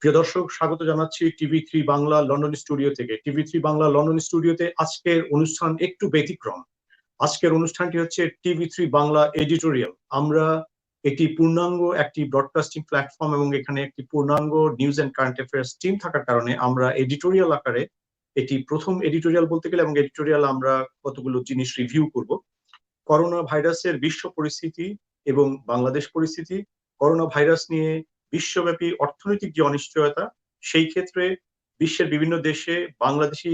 প্রিয় দর্শক, স্বাগত জানাচ্ছি টিভি3 বাংলা লন্ডন স্টুডিও থেকে। টিভি3 বাংলা লন্ডন স্টুডিওতে আজকের অনুষ্ঠান একটু ব্যতিক্রম। আজকের অনুষ্ঠানটি হচ্ছে টিভি3 বাংলা এডিটোরিয়াল। আমরা একটি পূর্ণাঙ্গ একটি ব্রডকাস্টিং প্ল্যাটফর্ম এবং এখানে একটি পূর্ণাঙ্গ news and current affairs team থাকার কারণে আমরা এডিটোরিয়াল আকারে এটি প্রথম এডিটোরিয়াল বলতে গেলে, এবং এডিটোরিয়াল আমরা কতগুলো জিনিস রিভিউ করব। করোনা ভাইরাসের বিশ্ব পরিস্থিতি এবং বাংলাদেশ পরিস্থিতি, করোনা ভাইরাস নিয়ে বিশ্বব্যাপী অর্থনৈতিক যে অনিশ্চয়তা, সেই ক্ষেত্রে বিশ্বের বিভিন্ন দেশে বাংলাদেশি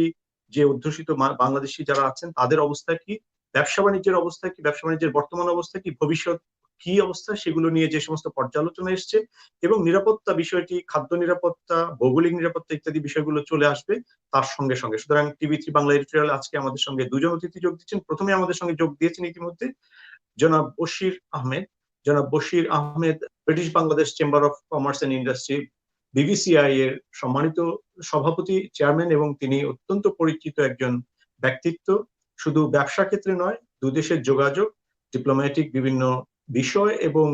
যে অধ্যুষিত বাংলাদেশি যারা আছেন তাদের অবস্থা কি, ব্যবসা বাণিজ্যের অবস্থা কি, ব্যবসা বাণিজ্যের বর্তমান অবস্থা কি, ভবিষ্যৎ কি অবস্থা, সেগুলো নিয়ে যে সমস্ত পর্যালোচনা এসছে, এবং নিরাপত্তা বিষয়টি, খাদ্য নিরাপত্তা, ভৌগোলিক নিরাপত্তা ইত্যাদি বিষয়গুলো চলে আসবে তার সঙ্গে সঙ্গে। সুতরাং টিভি3 বাংলা এডিটোরিয়াল আজকে আমাদের সঙ্গে দুজন অতিথি যোগ দিচ্ছেন। প্রথমে আমাদের সঙ্গে যোগ দিয়েছেন ইতিমধ্যে জনাব বশির আহমেদ। জনাব Bashir Ahmed British Bangladesh Chamber of Commerce and Industry BBCCI এর সম্মানিত সভাপতি, চেয়ারম্যান, এবং তিনি অত্যন্ত পরিচিত একজন ব্যক্তিত্ব, শুধু ব্যবসা ক্ষেত্রে নয়, দুদেশের যোগাযোগ, ডিপ্লোম্যাটিক বিভিন্ন বিষয় এবং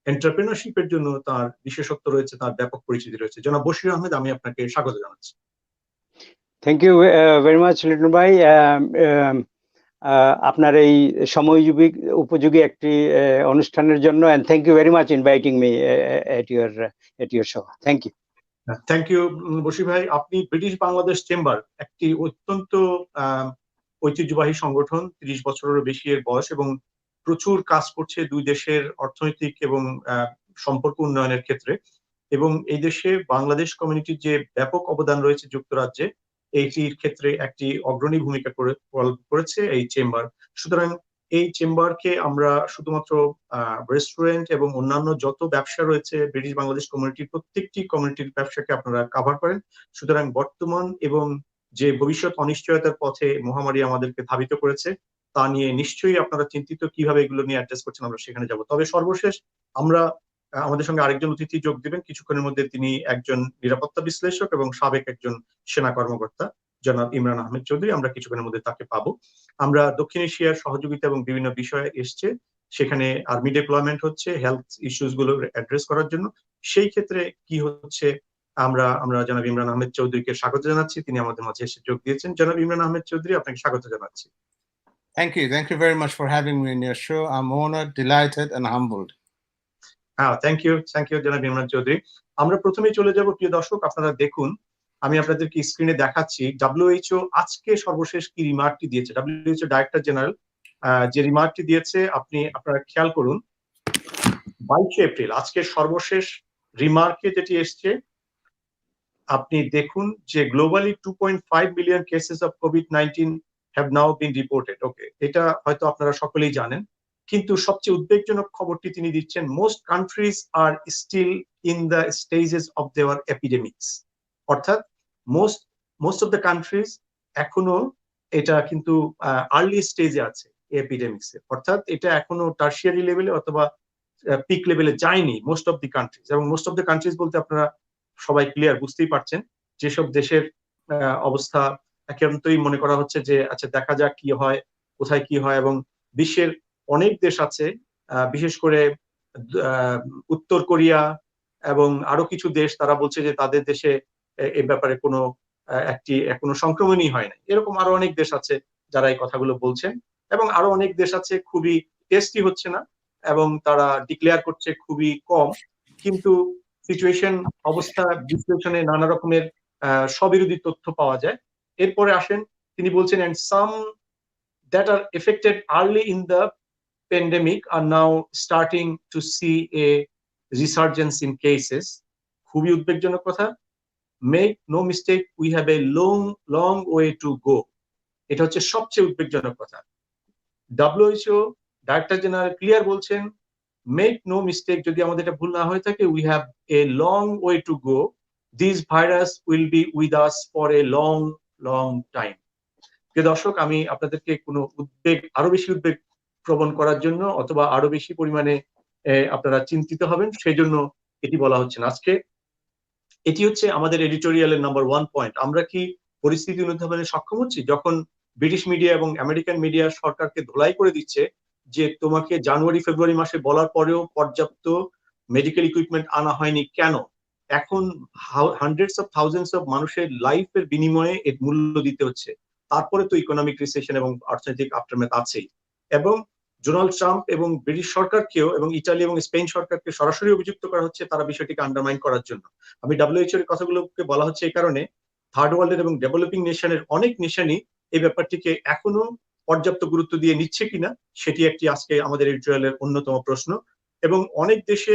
এন্টারপ্রেনারশিপের জন্য তার বিশেষত্ব রয়েছে, তার ব্যাপক পরিচিতি রয়েছে। জনাব বশির আহমেদ, আমি আপনাকে স্বাগত জানাচ্ছি। Thank you very much Liton ভাই, আপনার এই সময় উপযোগী একটি অনুষ্ঠানের জন্য, and thank you very much inviting me at your show. Thank you. Thank you Bashir ভাই। আপনি ব্রিটিশ বাংলাদেশ চেম্বার, একটি অত্যন্ত ঐতিহ্যবাহী সংগঠন, 30 বছরেরও বেশি এর বয়স, এবং প্রচুর কাজ করছে দুই দেশের অর্থনৈতিক এবং সম্পর্ক উন্নয়নের ক্ষেত্রে, এবং এই দেশে বাংলাদেশ কমিউনিটির যে ব্যাপক অবদান রয়েছে যুক্তরাজ্যে, এইটির ক্ষেত্রে একটি অগ্রণী ভূমিকা করেছে এই চেম্বার। সুতরাং এই চেম্বারকে আমরা শুধুমাত্র রেস্টুরেন্ট এবং অন্যান্য যত ব্যবসা রয়েছে ব্রিটিশ বাংলাদেশ কমিউনিটির, প্রত্যেকটি কমিউনিটির ব্যবসাকে আপনারা কাভার করেন। সুতরাং বর্তমান এবং যে ভবিষ্যৎ অনিশ্চয়তার পথে মহামারী আমাদেরকে ধাবিত করেছে, তা নিয়ে নিশ্চয়ই আপনারা চিন্তিত, কিভাবে এগুলো নিয়ে অ্যাড্রেস করছেন আমরা সেখানে যাব। তবে সর্বশেষ আমাদের সঙ্গে আরেকজন অতিথি যোগ দিবেন কিছুক্ষণের মধ্যে। তিনি একজন নিরাপত্তা বিশ্লেষক এবং সাবেক একজন সেনা কর্মকর্তা, জনাব ইমরান আহমেদ চৌধুরী। আমরা কিছুক্ষণের মধ্যে তাকে পাবো। আমরা দক্ষিণ এশিয়ার সহযোগিতা এবং বিভিন্ন বিষয়ে এসছে, সেখানে আর্মি ডিপ্লয়মেন্ট হচ্ছে হেলথ ইস্যুস গুলো অ্যাড্রেস করার জন্য। সেই ক্ষেত্রে কি হচ্ছে, আমরা জনাব ইমরান আহমেদ চৌধুরীকে স্বাগত জানাচ্ছি। তিনি আমাদের মাঝে এসে যোগ দিয়েছেন। জনাব ইমরান আহমেদ চৌধুরী, আপনাকে স্বাগত জানাচ্ছি। Thank you very much for having me in your show. I'm honored, delighted and humbled. Thank you জনাব ইমরান চৌধুরী। আমরা প্রথমেই চলে যাব, প্রিয় দর্শক আপনারা দেখুন, আমি আপনাদেরকে স্ক্রিনে দেখাচ্ছি WHO আজকে সর্বশেষ কি রিমার্কটি দিয়েছে। WHO ডাইরেক্টর জেনারেল যে রিমার্কটি দিয়েছে, আপনারা খেয়াল করুন, 22 এপ্রিল আজকে সর্বশেষ রিমার্কে যেটি এসছে, আপনি দেখুন যে গ্লোবালি 2.5 মিলিয়ন কেসেস অফ কোভিড-19 have now been reported. Okay, এটা হয়তো আপনারা সকলেই জানেন, কিন্তু সবচেয়ে উদ্বেগজনক খবরটি তিনি দিচ্ছেন, most countries are still in the stages of their epidemics. অর্থাৎ মোস্ট অফ দ্য কান্ট্রিজ এখনো এটা কিন্তু আর্লি স্টেজে আছে এপিডেমিক্স এ, অর্থাৎ এটা এখনো টার্সিয়ারি লেভেলে অথবা পিক লেভেলে যায়নি মোস্ট অফ দি কান্ট্রিজ। এবং মোস্ট অফ দ্য কান্ট্রিজ বলতে আপনারা সবাই ক্লিয়ার বুঝতেই পারছেন, যেসব দেশের অবস্থা একান্তই মনে করা হচ্ছে যে আচ্ছা দেখা যাক কি হয়, কোথায় কি হয়। এবং বিশ্বের অনেক দেশ আছে, বিশেষ করে উত্তর কোরিয়া এবং আরো কিছু দেশ, তারা বলছে যে তাদের দেশে এ ব্যাপারে এখনো সংক্রমণই হয় না। এরকম আরো অনেক দেশ আছে যারা এই কথাগুলো বলছেন, এবং আরো অনেক দেশ আছে খুবই টেস্টি হচ্ছে না এবং তারা ডিক্লেয়ার করছে খুবই কম। কিন্তু সিচুয়েশন, অবস্থা বিশ্লেষণে নানা রকমের স্ববিরোধী তথ্য পাওয়া যায়। এরপরে আসেন, তিনি বলছেন, and some that are affected early in the pandemic are now starting to see a resurgence in cases. খুবই উদ্বেগজনক কথা। Make no mistake, we have a long way to go. এটা হচ্ছে সবচেয়ে উদ্বেগজনক কথা। WHO ডাইরেক্টর জেনারেল ক্লিয়ার বলছেন, make no mistake, যদি আমাদের এটা ভুল না হয়ে থাকে, we have a long way to go, this virus will be with us for a long time. প্রিয় দর্শক, আমি আপনাদেরকে কোনো আরো বেশি উদ্বেগ প্রবণ করার জন্য অথবা আরো বেশি পরিমাণে আপনারা চিন্তিত হবেন সেই জন্য এটি বলা হচ্ছে না আজকে। এটি হচ্ছে আমাদের এডিটোরিয়ালের নাম্বার 1 পয়েন্ট। আমরা কি পরিস্থিতি অনুধাবনে সক্ষম হচ্ছি? যখন ব্রিটিশ মিডিয়া এবং আমেরিকান মিডিয়া সরকারকে ধোলাই করে দিচ্ছে যে তোমাকে জানুয়ারি ফেব্রুয়ারি মাসে বলার পরেও পর্যাপ্ত মেডিকেল ইকুইপমেন্ট আনা হয়নি কেন, এখন হান্ড্রেডস অফ থাউজেন্ডস অফ মানুষের লাইফের বিনিময়ে এর মূল্য দিতে হচ্ছে। তারপরে তো ইকোনমিক রিসেশন এবং অর্থনৈতিক আফটারম্যাথ আছেই। এবং ডোনাল্ড ট্রাম্প এবং ব্রিটিশ সরকারকেও এবং ইটালি এবং স্পেন সরকারকে সরাসরি অভিযুক্ত করা হচ্ছে তারা বিষয়টিকে আন্ডারমাইন করার জন্য। আমি ডাব্লিউএইচও এর কথাগুলোকে বলা হচ্ছে এই কারণে থার্ড ওয়ার্ল্ডের এবং ডেভেলপিং নেশনের অনেক নেশনই এই ব্যাপারটিকে এখনো পর্যাপ্ত গুরুত্ব দিয়ে নিচ্ছে কিনা সেটি একটি আজকে আমাদের এডিটোরিয়ালের অন্যতম প্রশ্ন। এবং অনেক দেশে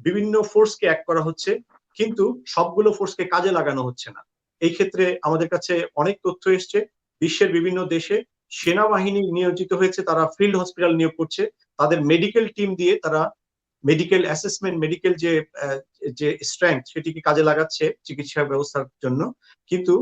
বিভিন্ন ফোর্সকে এক করা হচ্ছে, কিন্তু সবগুলো ফোর্সকে কাজে লাগানো হচ্ছে না। এই ক্ষেত্রে আমাদের কাছে অনেক তথ্য এসছে, বিশ্বের বিভিন্ন দেশে সেনাবাহিনী নিয়োজিত হয়েছে, তারা ফিল্ড হসপিটাল নিয়োগ করছে, তাদের মেডিকেল টিম দিয়ে তারা মেডিকেল অ্যাসেসমেন্ট, মেডিকেল যে স্ট্রেংথ সেটিকে কাজে লাগাচ্ছে চিকিৎসা ব্যবস্থার জন্য। কিন্তু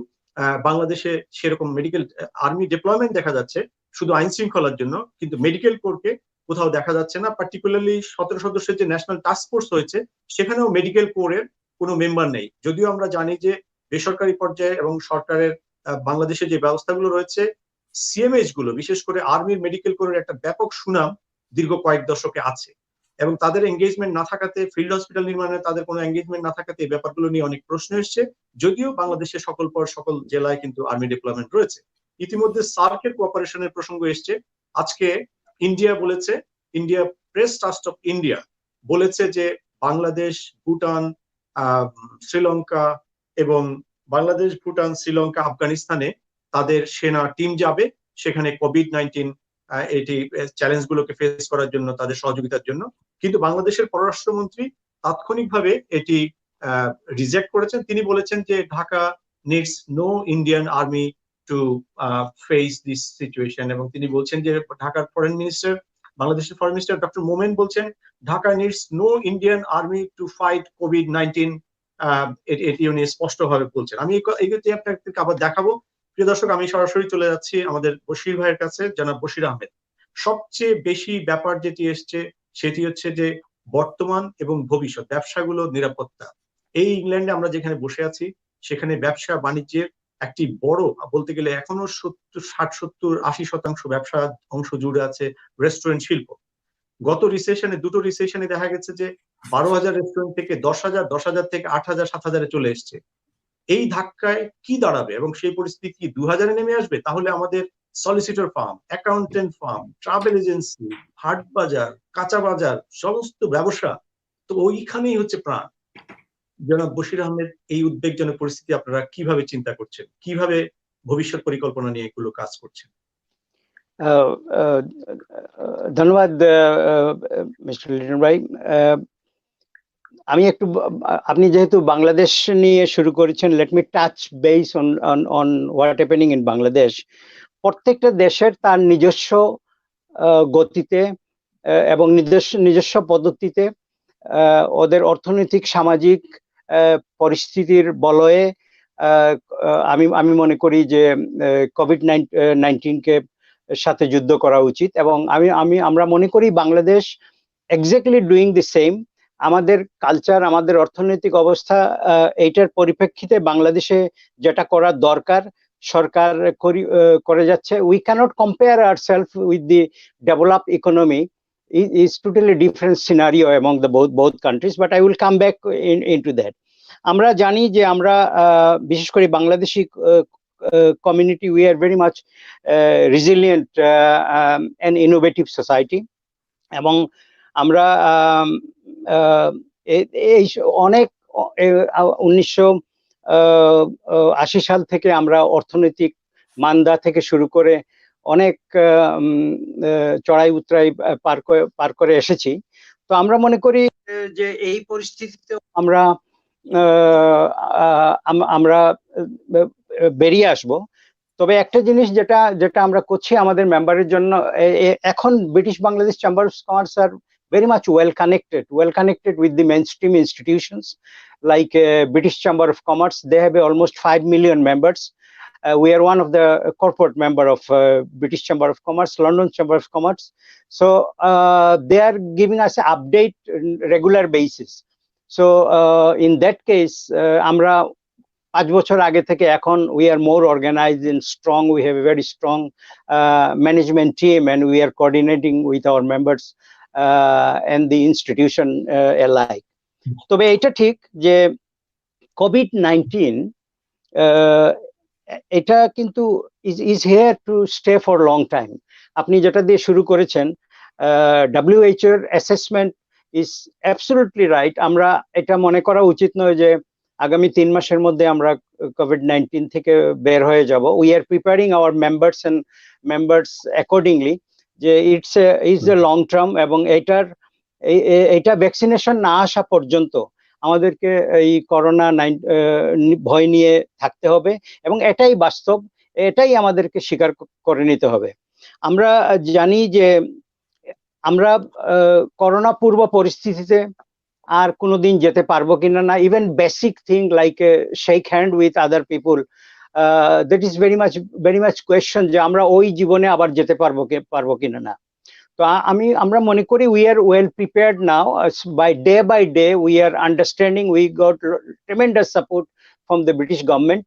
বাংলাদেশে সেরকম মেডিকেল আর্মি ডিপ্লয়মেন্ট দেখা যাচ্ছে শুধু আইন শৃঙ্খলার জন্য, কিন্তু মেডিকেল কোরকে কোথাও দেখা যাচ্ছে না। পার্টিকুলারলি 17 সদস্যের যে ন্যাশনাল টাস্ক ফোর্স হয়েছে সেখানেও মেডিকেল কোরের কোনো মেম্বার নেই। যদিও আমরা জানি যে বেসরকারি পর্যায়ে এবং সরকারের বাংলাদেশে যে ব্যবস্থাগুলো রয়েছে, সিএমএইচ গুলো বিশেষ করে আর্মির মেডিকেল কোরের একটা ব্যাপক সুনাম দীর্ঘ কয়েক দশকে আছে, এবং তাদের এঙ্গেজমেন্ট না থাকাতে, ফিল্ড হসপিটাল নির্মাণে তাদের কোনো এঙ্গেজমেন্ট না থাকাতে এই ব্যাপারগুলো নিয়ে অনেক প্রশ্ন এসছে। যদিও বাংলাদেশের সকল জেলায় কিন্তু আর্মি ডিপ্লয়মেন্ট রয়েছে। ইতিমধ্যে সার্কের কোঅপারেশনের প্রসঙ্গ এসছে। আজকে ইন্ডিয়া বলেছে, India press trust of India বলেছে যে বাংলাদেশ, ভুটান, শ্রীলঙ্কা এবং বাংলাদেশ, ভুটান, শ্রীলঙ্কা, আফগানিস্তানে তাদের সেনা টিম যাবে, সেখানে কোভিড-19 এটি চ্যালেঞ্জ গুলোকে ফেস করার জন্য, তাদের সহযোগিতার জন্য। কিন্তু বাংলাদেশের পররাষ্ট্রমন্ত্রী তাৎক্ষণিকভাবে এটি রিজেক্ট করেছেন। তিনি বলেছেন যে Dhaka needs no Indian army to face this situation, এবং তিনি বলছেন যে ঢাকার ফরেন মিনিস্টার, বাংলাদেশের ফরেন মিনিস্টার ডক্টর মোমেন বলছেন Dhaka needs no Indian army to fight কোভিড-19। এটি উনি স্পষ্টভাবে বলছেন। আমি এই আপনাকে আবার দেখাবো। প্রিয় দর্শক, আমি সরাসরি চলে যাচ্ছি আমাদের বশির ভাইয়ের কাছে, জনাব বশির আহমেদ। সবচেয়ে বেশি ব্যাপার যেটি এসছে সেটি হচ্ছে যে বর্তমান এবং ভবিষ্যৎ ব্যবসাগুলো নিরাপত্তা। এই ইংল্যান্ডে আমরা যেখানে বসে আছি সেখানে ব্যবসা বাণিজ্যের একটি বড়, বলতে গেলে এখনো 60-70-80% ব্যবসা অংশ জুড়ে আছে রেস্টুরেন্ট শিল্প। গত রিসেশনে, দুটো রিসেশনে দেখা গেছে যে 12,000 রেস্টুরেন্ট থেকে 10,000, 10,000 থেকে 8,000, 7,000 চলে এসছে। এই ধাক্কায় কি দাঁড়াবে এবং সেই পরিস্থিতি কি 2,000-এ নেমে আসবে? তাহলে আমাদের solicitor farm, accountant farm, travel agency, হাট বাজার, কাঁচা বাজার, সমস্ত ব্যবসা তো ওইখানেই হচ্ছে প্রাণ। জনাব বশির আহমেদ, এই উদ্বেগজনক পরিস্থিতি আপনারা কিভাবে চিন্তা করছেন, কিভাবে ভবিষ্যৎ পরিকল্পনা নিয়ে এগুলো কাজ করছেন? ধন্যবাদ মিস্টার লিটন ভাই। আমি একটু, আপনি যেহেতু বাংলাদেশ নিয়ে শুরু করেছেন, let me touch base on what happening in Bangladesh. প্রত্যেকটা দেশের তার নিজস্ব গতিতে এবং নিজস্ব পদ্ধতিতে ওদের অর্থনৈতিক, সামাজিক পরিস্থিতির বলয়ে আমি মনে করি যে কোভিড-19 সাথে যুদ্ধ করা উচিত। এবং আমরা মনে করি Bangladesh exactly doing the same. আমাদের কালচার, আমাদের অর্থনৈতিক অবস্থা, এইটার পরিপ্রেক্ষিতে বাংলাদেশে যেটা করার দরকার সরকার করে যাচ্ছে। We cannot compare ourselves with the developed economy. is totally different scenario among the both countries, but I will come back into that. আমরা জানি যে আমরা বিশেষ করে Bangladeshi community, we are very much resilient and innovative society, এবং আমরা এই অনেক 1980 সাল থেকে আমরা অর্থনৈতিক মান্দা থেকে শুরু করে অনেক চড়াই উতরাই পার করে এসেছি। তো আমরা মনে করি যে এই পরিস্থিতিতে আমরা বেরিয়ে আসব। তবে একটা জিনিস যেটা আমরা করছি আমাদের মেম্বারের জন্য, এখন British Bangladesh Chamber of Commerce are very much well connected with the mainstream institutions like British Chamber of Commerce. They have almost 5 million members. We are one of the corporate member of British Chamber of Commerce, London Chamber of Commerce. So they are giving us an update on regular basis. So in that case, আমরা 5 বছর আগে থেকে এখন we are more organized and strong. We have a very strong management team, and we are coordinating with our members and the institution alike. তবে এটা ঠিক যে COVID-19 এটা কিন্তু is here to stay for long time. আপনি যেটা দিয়ে শুরু করেছেন, WHO এর অ্যাসেসমেন্ট is absolutely right. আমরা এটা মনে করা উচিত নয় যে আগামী 3 মাসের মধ্যে আমরা COVID-19 থেকে বের হয়ে যাব. We are preparing our members accordingly. যে it's a long term, এবং এটা ভ্যাকসিনেশন না আসা পর্যন্ত আমাদেরকে এই করোনা ভয় নিয়ে থাকতে হবে, এবং এটাই বাস্তব, এটাই আমাদেরকে স্বীকার করে নিতে হবে। আমরা জানি যে আমরা করোনা পূর্ব পরিস্থিতিতে আর কোনোদিন যেতে পারবো কিনা না, even basic thing like shake hand with other people, that is very much question যে আমরা ওই জীবনে আবার যেতে পারবো কিনা না। তো আমরা মনে করি we are well prepared now. By day we are understanding, we got tremendous support from the British government.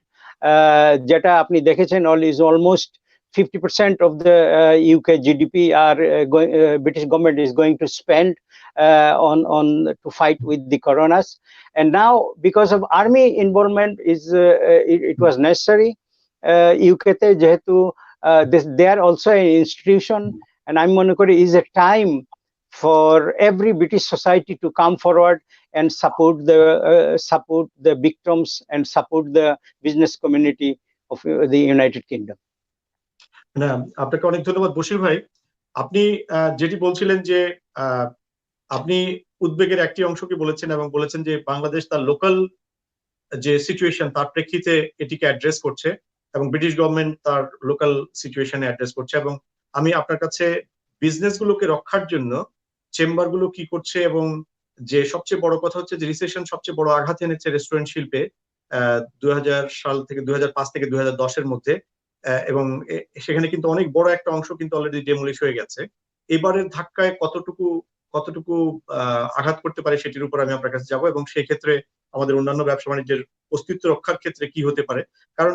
যেটা আপনি দেখেছেন, almost 50% of the UK GDP are British government is going to spend on to fight with the coronas. And now because of army involvement it was necessary. UK te jehetu they are also an institution, and I'm mone kori is a time for every British society to come forward and support the victims and support the business community of the United Kingdom. না, আপনাকে অনেক ধন্যবাদ বশির ভাই। আপনি যেটি বলছিলেন যে আপনি উদ্বেগের একটি অংশকে বলেছেন এবং বলেছেন যে বাংলাদেশ তার লোকাল যে সিচুয়েশন তার প্রেক্ষিতে এটিকে অ্যাড্রেস করছে এবং ব্রিটিশ গভর্নমেন্ট তার লোকাল সিচুয়েশনে অ্যাড্রেস করছে, এবং আমি আপনার কাছে বিজনেস গুলোকে রক্ষার জন্য চেম্বার গুলো কি করছে, এবং যে সবচেয়ে বড় কথা হচ্ছে যে রিসেশন সবচেয়ে বড় আঘাত এনেছে রেস্টুরেন্ট শিল্পে 2000 সাল থেকে 2005 থেকে 2010 এর মধ্যে, এবং সেখানে কিন্তু অনেক বড় একটা অংশ কিন্তু অলরেডি ডেমোলিশ হয়ে গেছে। এবারের ধাক্কায় কতটুকু আঘাত করতে পারে সেটির উপর আমি আপনার কাছে যাবো, এবং সেই ক্ষেত্রে আমাদের অন্যান্য ব্যবসা বাণিজ্যের অস্তিত্ব রক্ষার ক্ষেত্রে কি হতে পারে। কারণ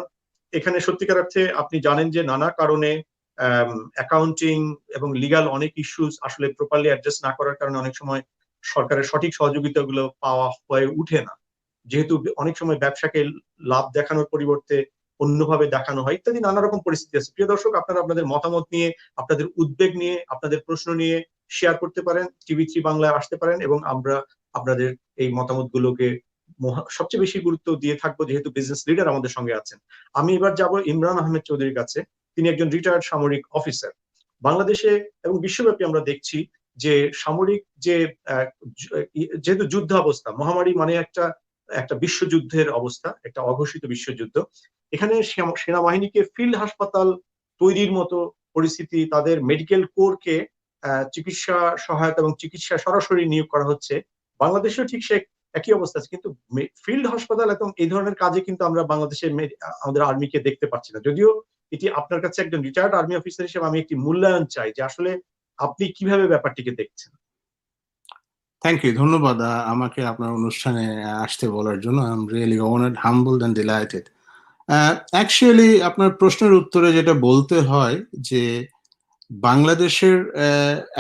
এখানে সত্যিকার অর্থে আপনি জানেন যে নানা কারণে অ্যাকাউন্টিং এবং লিগাল অনেক ইস্যুস আসলে প্রপারলি অ্যাড্রেস না করার কারণে অনেক সময় সরকারের সঠিক সহযোগিতাগুলো পাওয়া হয়ে উঠে না, যেহেতু অনেক সময় ব্যবসাকে লাভ দেখানোর পরিবর্তে অন্যভাবে দেখানো হয়, ইত্যাদি নানা রকম পরিস্থিতি আছে। প্রিয় দর্শক, আপনারা আপনাদের মতামত নিয়ে, আপনাদের উদ্বেগ নিয়ে, আপনাদের প্রশ্ন নিয়ে শেয়ার করতে পারেন, TV3 বাংলায় আসতে পারেন, এবং আমরা আপনাদের এই মতামত গুলোকে সবচেয়ে বেশি গুরুত্ব দিয়ে থাকবো, যেহেতু বিজনেস লিডার আমাদের সঙ্গে আছেন। আমি এবার যাব ইমরান আহমেদ চৌধুরীর কাছে। তিনি একজন রিটায়ার্ড সামরিক অফিসার। বাংলাদেশে এবং বিশ্বব্যাপী আমরা দেখছি যে সামরিক যেহেতু যুদ্ধাবস্থা, মহামারী মানে একটা বিশ্বযুদ্ধের অবস্থা, একটা অঘোষিত বিশ্বযুদ্ধ। এখানে সেনাবাহিনীকে ফিল্ড হাসপাতাল তৈরির মতো পরিস্থিতি, তাদের মেডিকেল কোরকে চিকিৎসা সহায়তা এবং চিকিৎসা সরাসরি নিয়োগ করা হচ্ছে। বাংলাদেশেও ঠিক সে একই অবস্থা আছে, কিন্তু ফিল্ড হাসপাতাল এবং এই ধরনের কাজে কিন্তু আমরা বাংলাদেশের আমাদের আর্মিকে দেখতে পাচ্ছি না। যদিও এটি আপনার কাছে একজন রিটায়ার্ড আর্মি অফিসার হিসেবে আমি একটি মূল্যায়ন চাই যে আসলে আপনি কিভাবে ব্যাপারটিকে দেখছেন। থ্যাংক ইউ, ধন্যবাদ আমাকে আপনার অনুষ্ঠানে আসতে বলার জন্য। I am really honoured, humbled and delighted. Actually আপনার প্রশ্নের উত্তরে যেটা বলতে হয় যে বাংলাদেশের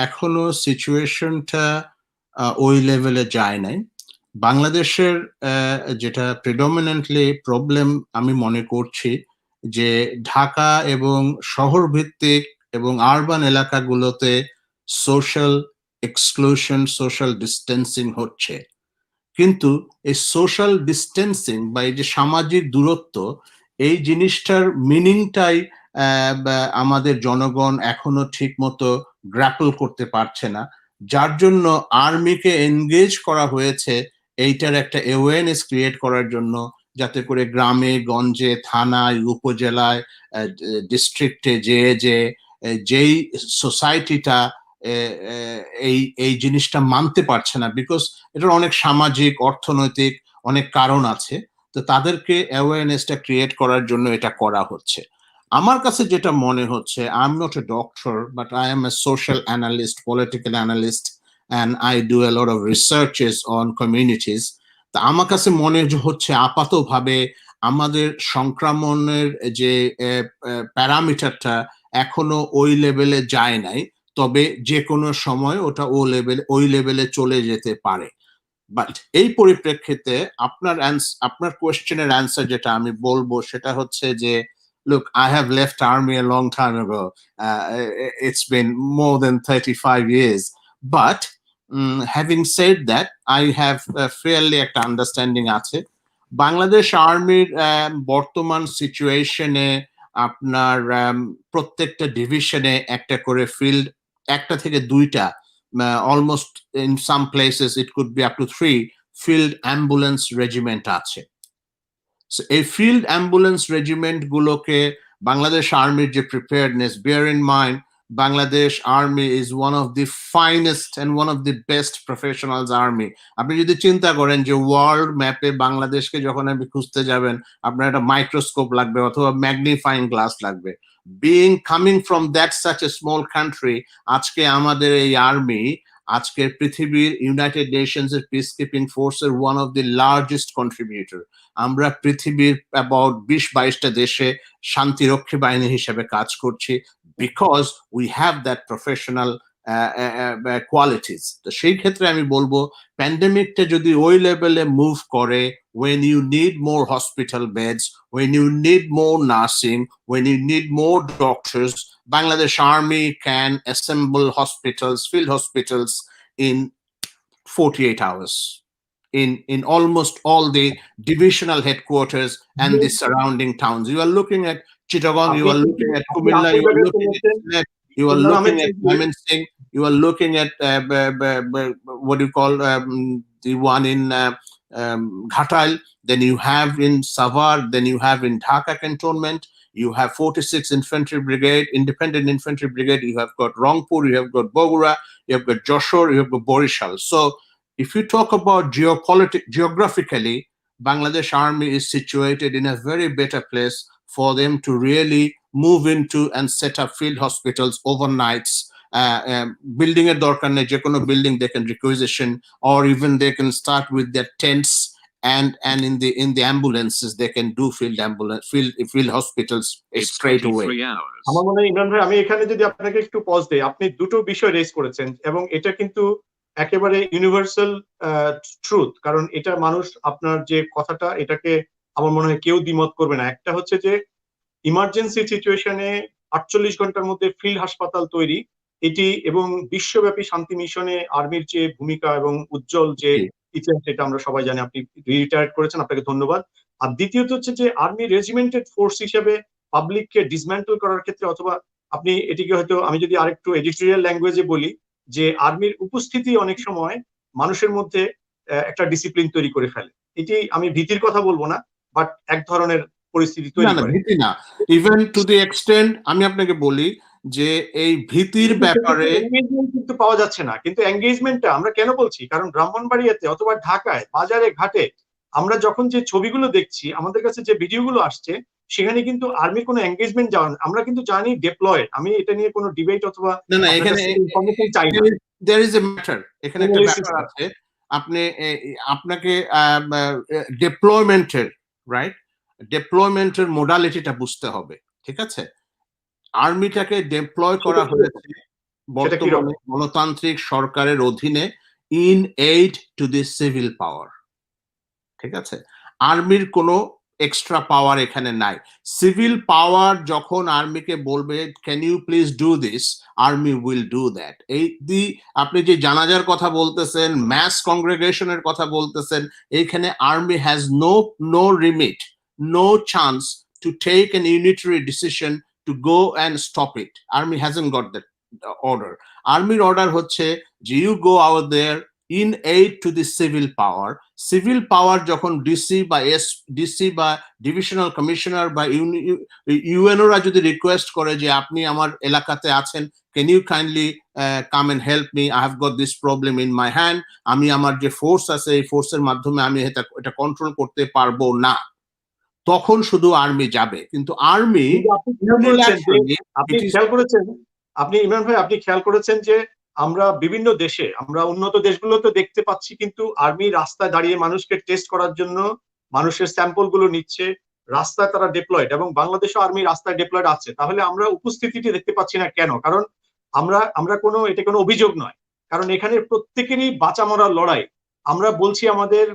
এখনো সিচুয়েশনটা ওই লেভেলে যায় নাই। বাংলাদেশের যেটা প্রিডমিনেন্টলি প্রবলেম আমি মনে করছি যে ঢাকা এবং শহর ভিত্তিক এবং আরবান এলাকাগুলোতে সোশ্যাল এক্সক্লুশন, সোশ্যাল ডিস্টেন্সিং হচ্ছে, কিন্তু এই সোশ্যাল ডিস্টেন্সিং বা এই যে সামাজিক দূরত্ব, এই জিনিসটার মিনিংটাই আমাদের জনগণ এখনো ঠিক মতো গ্র্যাপল করতে পারছে না, যার জন্য আর্মিকে এনগেজ করা হয়েছে এইটার একটা অ্যাওয়ারনেস ক্রিয়েট করার জন্য, যাতে করে গ্রামে গঞ্জে থানায় উপজেলায় ডিস্ট্রিক্টে যেই সোসাইটিটা এই জিনিসটা মানতে পারছে না, বিকজ এটার অনেক সামাজিক অর্থনৈতিক অনেক কারণ আছে, তো তাদেরকে অ্যাওয়ারনেসটা ক্রিয়েট করার জন্য এটা করা হচ্ছে। আমার কাছে যেটা মনে হচ্ছে, I am not a doctor but I M A social analyst, political analyst, and I do a lot of researches on communities. তা আমার কাছে মনে হচ্ছে আপাতভাবে আমাদের সংক্রমণের যে প্যারামিটারটা এখনো ওই লেভেলে যায় নাই, তবে যে কোনো সময় ওটা ওই লেভেলে চলে যেতে পারে। বাট এই পরিপ্রেক্ষিতে আপনার কোয়েশ্চেনের অ্যান্সার যেটা আমি বলবো সেটা হচ্ছে যে, look, I have left army a long time ago. It's been more than 35 years. But having said that, I have fairly একটা আন্ডারস্ট্যান্ডিং আছে। বাংলাদেশ আর্মির বর্তমান সিচুয়েশনে আপনার প্রত্যেকটা ডিভিশনে একটা করে ফিল্ড, একটা থেকে দুইটা, almost in some places it could be up to 3 field ambulance regiment আছে। So এই field ambulance regiment গুলোকে বাংলাদেশ আর্মির যে preparedness, bear in mind Bangladesh Army is one of the finest and one of the best professionals army. আপনি যদি চিন্তা করেন যে ওয়ার্ল্ড ম্যাপে বাংলাদেশকে যখন আপনি খুঁজতে যাবেন, আপনার একটা মাইক্রোস্কোপ লাগবে অথবা ম্যাগনিফাইং গ্লাস লাগবে। coming from that such a small country, আজকে আমাদের এই আর্মি আজকে পৃথিবীর ইউনাইটেড নেশনস এর পিসকিপিং ফোর্সের one of the largest contributor. আমরা পৃথিবীর অ্যাবাউট 20-22টা দেশে শান্তিরক্ষী বাহিনী হিসেবে কাজ করছি, because we have that professional qualities. তো সেই ক্ষেত্রে আমি বলবো প্যান্ডেমিকটা যদি ওই লেভেলে মুভ করে, when you need more hospital beds, when you need more nursing, when you need more doctors, Bangladesh Army can assemble hospitals, field hospitals in 48 hours in almost all the divisional headquarters and the surrounding towns. You are looking at Chittagong, you are looking at Kumilla, you are looking at Sylhet, you are looking at Mymensingh, you are looking at what do you call the one in Ghatal, then you have in Savar, then you have in Dhaka cantonment, you have 46th Infantry Brigade, Independent Infantry Brigade, you have got Rangpur, you have got Bogura, you have got Joshore, you have got Borishal. So if you talk about geographically, Bangladesh Army is situated in a very better place for them to really move into and set up field hospitals overnights. Building a dorkar nei, je kono building they can requisition, or even they can start with their tents, and in the ambulances they can do field hospitals straight away. আমার মনে হয় ইমরান ভাই, আমি এখানে যদি আপনাকে একটু pause দেই, আপনি দুটো বিষয় রেজ করেছেন এবং এটা কিন্তু একেবারে ইউনিভার্সাল ট্রুথ, কারণ এটা মানুষ আপনার যে কথাটা এটাকে আমার মনে হয় কেউ দ্বিমত করবে না। একটা হচ্ছে যে ইমার্জেন্সি সিচুয়েশনে 48 ঘন্টার মধ্যে ফিল্ড হাসপাতাল তৈরি, এটি এবং বিশ্বব্যাপী শান্তি মিশনে আর্মির যে ভূমিকা এবং উজ্জ্বল যে ইতিহাস, এটা আমরা সবাই জানি। আপনি রিটায়ার্ড করেছেন, আপনাকে ধন্যবাদ। আর দ্বিতীয়ত হচ্ছে যে আর্মি রেজিমেন্টেড ফোর্স হিসেবে পাবলিককে ডিসম্যান্টল করার ক্ষেত্রে, অথবা আপনি এটিকে হয়তো, আমি যদি আরেকটু এডিটোরিয়াল ল্যাঙ্গুয়েজে বলি, যে আর্মির উপস্থিতি অনেক সময় মানুষের মধ্যে একটা ডিসিপ্লিন তৈরি করে ফেলে। এটি আমি ভীতির কথা বলবো না, বাট এক ধরনের পরিস্থিতি তৈরি করে। ভীতি না, ইভেন টু দি এক্সটেন্ট আমি আপনাকে বলি যে এই ভীতির ব্যাপারে এনগেজমেন্ট কিন্তু পাওয়া যাচ্ছে না। কিন্তু এনগেজমেন্টটা আমরা কেন বলছি, কারণ ব্রাহ্মণবাড়িয়াতে অথবা ঢাকায় বাজারে ঘাটে আমরা যখন যে ছবিগুলো দেখছি, আমাদের কাছে যে ভিডিওগুলো আসছে, সেখানে কিন্তু আর্মির কোনো এনগেজমেন্ট যাওয়া, আমরা কিন্তু জানি ডেপ্লয়েড। আমি এটা নিয়ে কোনো ডিবেট অথবা না, এখানে ইনফরমেশন চাই না। there is a matter, এখানে একটা ব্যাপার আছে। আপনাকে ডেপ্লয়মেন্টের ডেপ্লয়মেন্টের মোডালিটিটা বুঝতে হবে, ঠিক আছে? আর্মিটাকে ডেপ্লয় করা হয়েছে বর্তমানে গণতান্ত্রিক সরকারের অধীনে in aid to the civil পাওয়ার, ঠিক আছে? আর্মির কোনো এক্সট্রা পাওয়ার এখানে নাই। সিভিল পাওয়ার যখন আর্মিকে বলবে can you please do this, army will do that. আপনি যে জানাজার কথা বলতেছেন, ম্যাস কংগ্রেগেশনের কথা বলতেছেন, এইখানে army has no remit, no chance to take an unitary decision to go and stop it. Army hasn't got that order. Army order হচ্ছে যে you go out there in aid to the civil power. Civil power যখন DC বা divisional commissioner বা ইউএনওরা যদি request করে যে আপনি আমার এলাকাতে আছেন, can you kindly come and help me, I have got this problem in my hand, আমি আমার যে ফোর্স আছে এই ফোর্সের মাধ্যমে আমি এটা কন্ট্রোল করতে পারবো না, তখন শুধু আর্মি যাবে। কিন্তু আর্মি আপনি খেয়াল করেছেন যে আমরা বিভিন্ন দেশে, আমরা উন্নত দেশগুলোতে দেখতে পাচ্ছি, কিন্তু আর্মি রাস্তায় দাঁড়িয়ে মানুষকে টেস্ট করার জন্য মানুষের স্যাম্পল গুলো নিচ্ছে, রাস্তায় তারা ডিপ্লয়েড, এবং বাংলাদেশও আর্মি রাস্তায় ডিপ্লয়েড আছে। তাহলে আমরা উপস্থিতিটি দেখতে পাচ্ছি না কেন? কারণ এটা কোনো অভিযোগ নয়, কারণ এখানে প্রত্যেকেরই বাঁচা মরার লড়াই। আমরা বলছি আমাদের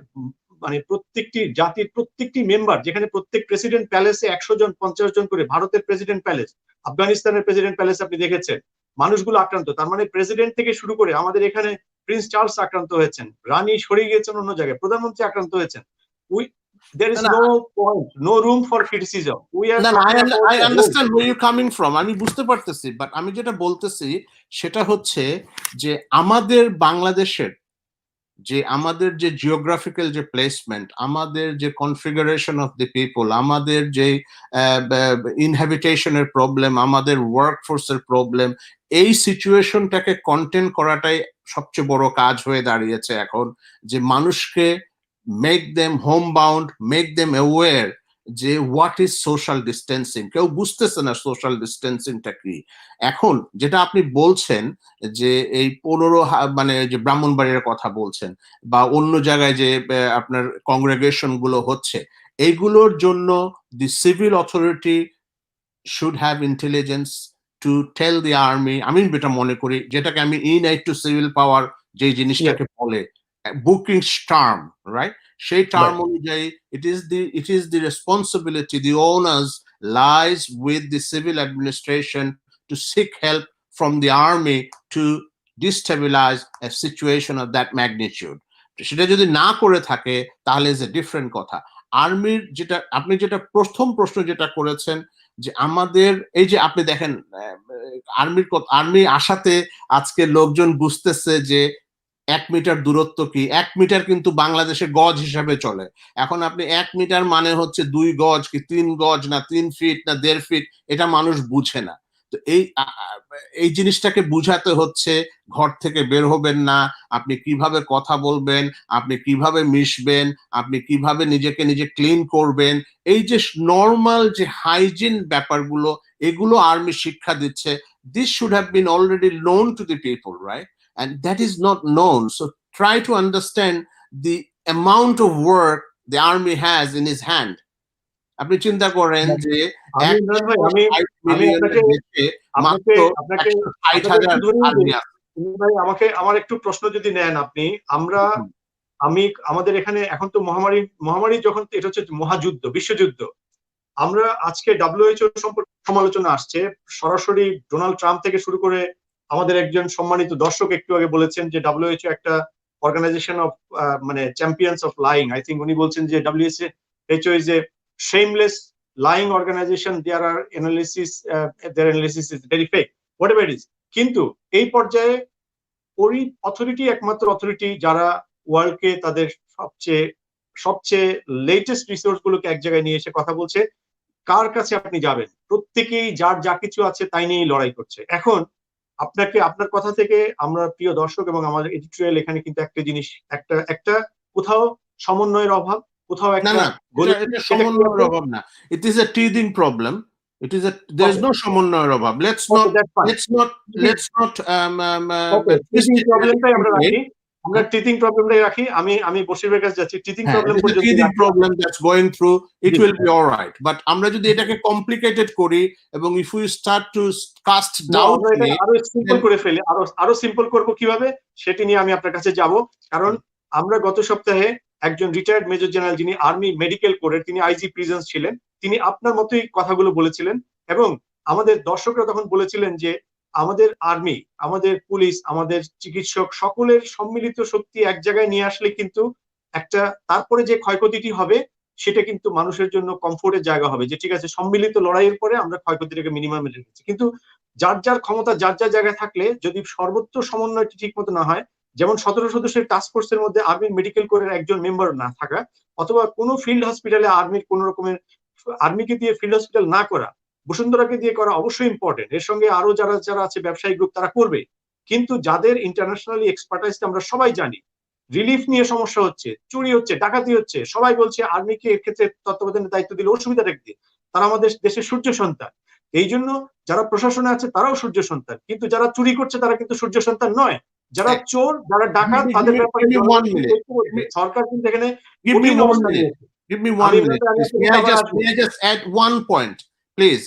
মানে প্রত্যেকটি জাতির প্রত্যেকটি মেম্বার, যেখানে প্রত্যেক প্রেসিডেন্ট প্যালেসে 100 জন 50 জন করে, ভারতের প্রেসিডেন্ট প্যালেস, আফগানিস্তানের প্রেসিডেন্ট প্যালেস আপনি দেখেছেন, মানুষগুলো আক্রান্ত। তার মানে প্রেসিডেন্ট থেকে শুরু করে আমাদের এখানে প্রিন্স চার্লস আক্রান্ত হয়েছেন, রানী সরে গিয়েছেন অন্য জায়গায়, প্রধানমন্ত্রী আক্রান্ত হয়েছেন। There is no point, no room for criticism. We are I understand where you're coming from. আমি বুঝতে পারতেছি, বাট আমি যেটা বলতেছি সেটা হচ্ছে যে আমাদের বাংলাদেশের যে আমাদের যে জিওগ্রাফিক্যাল যে প্লেসমেন্ট, আমাদের যে কনফিগারেশন অফ দি পিপল, আমাদের যে ইনহ্যাবিটেশনের প্রবলেম, আমাদের ওয়ার্কফোর্সের প্রবলেম, এই সিচুয়েশনটাকে কন্টেন করাটাই সবচেয়ে বড় কাজ হয়ে দাঁড়িয়েছে এখন, যে মানুষকে make them home bound, make them aware যে হোয়াট ইজ সোশ্যাল ডিস্টেন্সিং। কেউ বুঝতেছে না সোশ্যাল ডিস্টেন্সিংটা কি। এখন যেটা আপনি বলছেন যে এই 15 মানে যে ব্রাহ্মণবাড়িয়ার কথা বলছেন বা অন্য জায়গায় যে আপনার কংগ্রেগেশন গুলো হচ্ছে, এইগুলোর জন্য the civil authority should have intelligence to tell the army. আমি যেটা মনে করি, যেটাকে আমি ইনএড টু সিভিল পাওয়ার যে জিনিসটাকে বলে বুকিং টার্ম, রাইট, সেই টার্ম অনুযায়ী it is the responsibility, the onus lies with the civil administration to seek help from the army to destabilize a situation of that magnitude. সেটা যদি না করে থাকে তাহলে is a different কথা। আর্মির যেটা আপনি যেটা প্রথম প্রশ্ন যেটা করেছেন যে আমাদের এই যে আপনি দেখেন আর্মি আসাতে আজকে লোকজন বুঝতেছে যে 1 মিটার দূরত্ব কি। 1 মিটার কিন্তু বাংলাদেশে গজ হিসাবে চলে। এখন আপনি 1 মিটার মানে হচ্ছে 2 গজ কি 3 গজ না 3 ফিট না 1.5 ফিট, এটা মানুষ বুঝে না। তো এই জিনিসটাকে বুঝাতে হচ্ছে ঘর থেকে বের হবেন না, আপনি কিভাবে কথা বলবেন, আপনি কিভাবে মিশবেন, আপনি কিভাবে নিজেকে নিজে ক্লিন করবেন, এই যে নর্মাল যে হাইজিন ব্যাপারগুলো, এগুলো আর্মি শিক্ষা দিচ্ছে। This should have been already known to the people, right? And that is not known. So try to understand the amount of work the army has in his hand. আপনি চিন্তা করেন যে আমাকে আমার একটু প্রশ্ন যদি নেন আপনি, আমাদের এখানে এখন তো মহামারী যখন, এটা হচ্ছে মহাযুদ্ধ, বিশ্বযুদ্ধ। আমরা আজকে WHO সম্পর্কে সমালোচনা আসছে সরাসরি ডোনাল্ড ট্রাম্প থেকে শুরু করে আমাদের একজন সম্মানিত দর্শক একটু আগে বলেছেন যে WHO একটা অর্গানাইজেশন অফ মানে champions of lying. I think উনি বলছেন যে WHO is a shameless lying organization. Their analysis is very fake, whatever it is. কিন্তু এই পর্যায়ে ওই অথরিটি একমাত্র অথরিটি যারা ওয়ার্ল্ডকে তাদের সবচেয়ে লেটেস্ট রিসোর্স গুলোকে এক জায়গায় নিয়ে এসে কথা বলছে। কার কাছে আপনি যাবেন? প্রত্যেকেই যার যা কিছু আছে তাই নিয়েই লড়াই করছে। এখন আপনার কথা থেকে আমরা প্রিয় দর্শক এবং আমাদের এডিটোরিয়াল এখানে কিন্তু একটা জিনিস, একটা কোথাও সমন্বয়ের অভাব, কোথাও একটা সমন্বয়ের অভাব না, it is a teething problem. There is no সমন্বয়ের অভাব. Let's not প্রবলেমটাই আমরা রাখি, আমরা টিথিং প্রবলেমটাই রাখি। আমি বশিরের কাছে যাচ্ছি। টিথিং প্রবলেম পর্যন্ত teething problem that's going through, it will B alright. But আমরা যদি এটাকে কমপ্লিকেটেড করি এবং if we start two caste doubt, আরো সিম্পল করে ফেলি, আরো সিম্পল করব কিভাবে সেটি নিয়ে আমি আপনার কাছে যাব। কারণ আমরা গত সপ্তাহে একজন রিটায়ার্ড মেজর জেনারেল, যিনি আর্মি মেডিকেল কোরের, তিনি আইজি প্রিজেন্স ছিলেন, তিনি আপনার মতোই কথাগুলো বলেছিলেন এবং আমাদের দর্শকরা তখন বলেছিলেন যে আমাদের আর্মি, আমাদের পুলিশ, আমাদের চিকিৎসক সকলের সম্মিলিত শক্তি এক জায়গায় নিয়ে আসলে কিন্তু একটা তারপরে যে ক্ষয়ক্ষতিটি হবে সেটা কিন্তু মানুষের জন্য কমফোর্টের জায়গা হবে, যে ঠিক আছে সম্মিলিত লড়াইয়ের পরে আমরা ক্ষয়ক্ষতিটাকে মিনিমামে রেখেছি। কিন্তু যার যার ক্ষমতা যার যার জায়গায় থাকলে যদি সর্বত্র সমন্বয়টি ঠিক মতো না হয়, যেমন 17 সদস্যের টাস্ক ফোর্সের মধ্যে আর্মির মেডিকেল কোরের একজন মেম্বার না থাকা, অথবা কোনো ফিল্ড হসপিটালে আর্মির কোন রকমের আর্মিকে দিয়ে ফিল্ড হসপিটাল না করা, বসুন্ধরাকে দিয়ে করা অবশ্যই ইম্পর্টেন্ট, এর সঙ্গে আরো যারা আছে ব্যবসায়িক গ্রুপ তারা করবে। কিন্তু যাদের ইন্টারন্যাশনালি এক্সপার্টাইজ আমরা সবাই জানি, রিলিফ নিয়ে সমস্যা হচ্ছে, চুরি হচ্ছে, ডাকাতি হচ্ছে, সবাই বলছে আর্মিকে এর ক্ষেত্রে তত্ত্বাবধানের দায়িত্ব দিলে অসুবিধা দেখবে, তারা আমাদের দেশের সূর্য সন্তান। এই জন্য যারা প্রশাসনে আছে তারাও সূর্য সন্তান, কিন্তু যারা চুরি করছে তারা কিন্তু সূর্য সন্তান নয়। যারা চোর, যারা ডাকাত, তাদের ব্যাপারে সরকার কিন্তু এখানে Give me 1 minute. May I just add one point, please?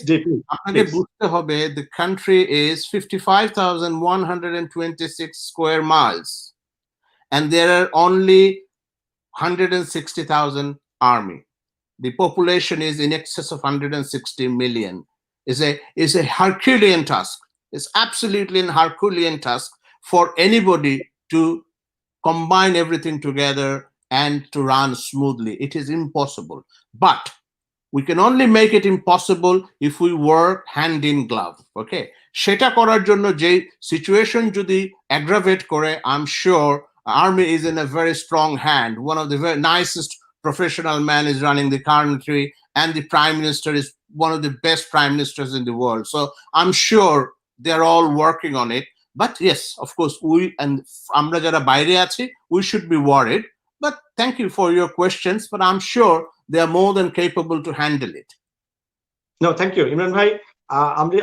আপনাকে বুঝতে হবে the country is 55,126 square miles, and there are only 160,000 army. The population is in excess of 160 million. Is a Herculean task. It's absolutely a Herculean task for anybody to combine everything together and to run smoothly. It is impossible. But we can only make it impossible if we work hand in glove. Okay? সেটা করার জন্য যে situation যদি aggravate করে, I'm sure army is in a very strong hand. One of the very nicest professional man is running the country, and the prime minister is one of the best prime ministers in the world. So I'm sure they're all working on it. But yes, of course, আমরা যারা বাইরে আছি, we should be worried. But thank you for your questions, but I'm sure they are more than capable to handle it. No, thank you. Imran ভাই,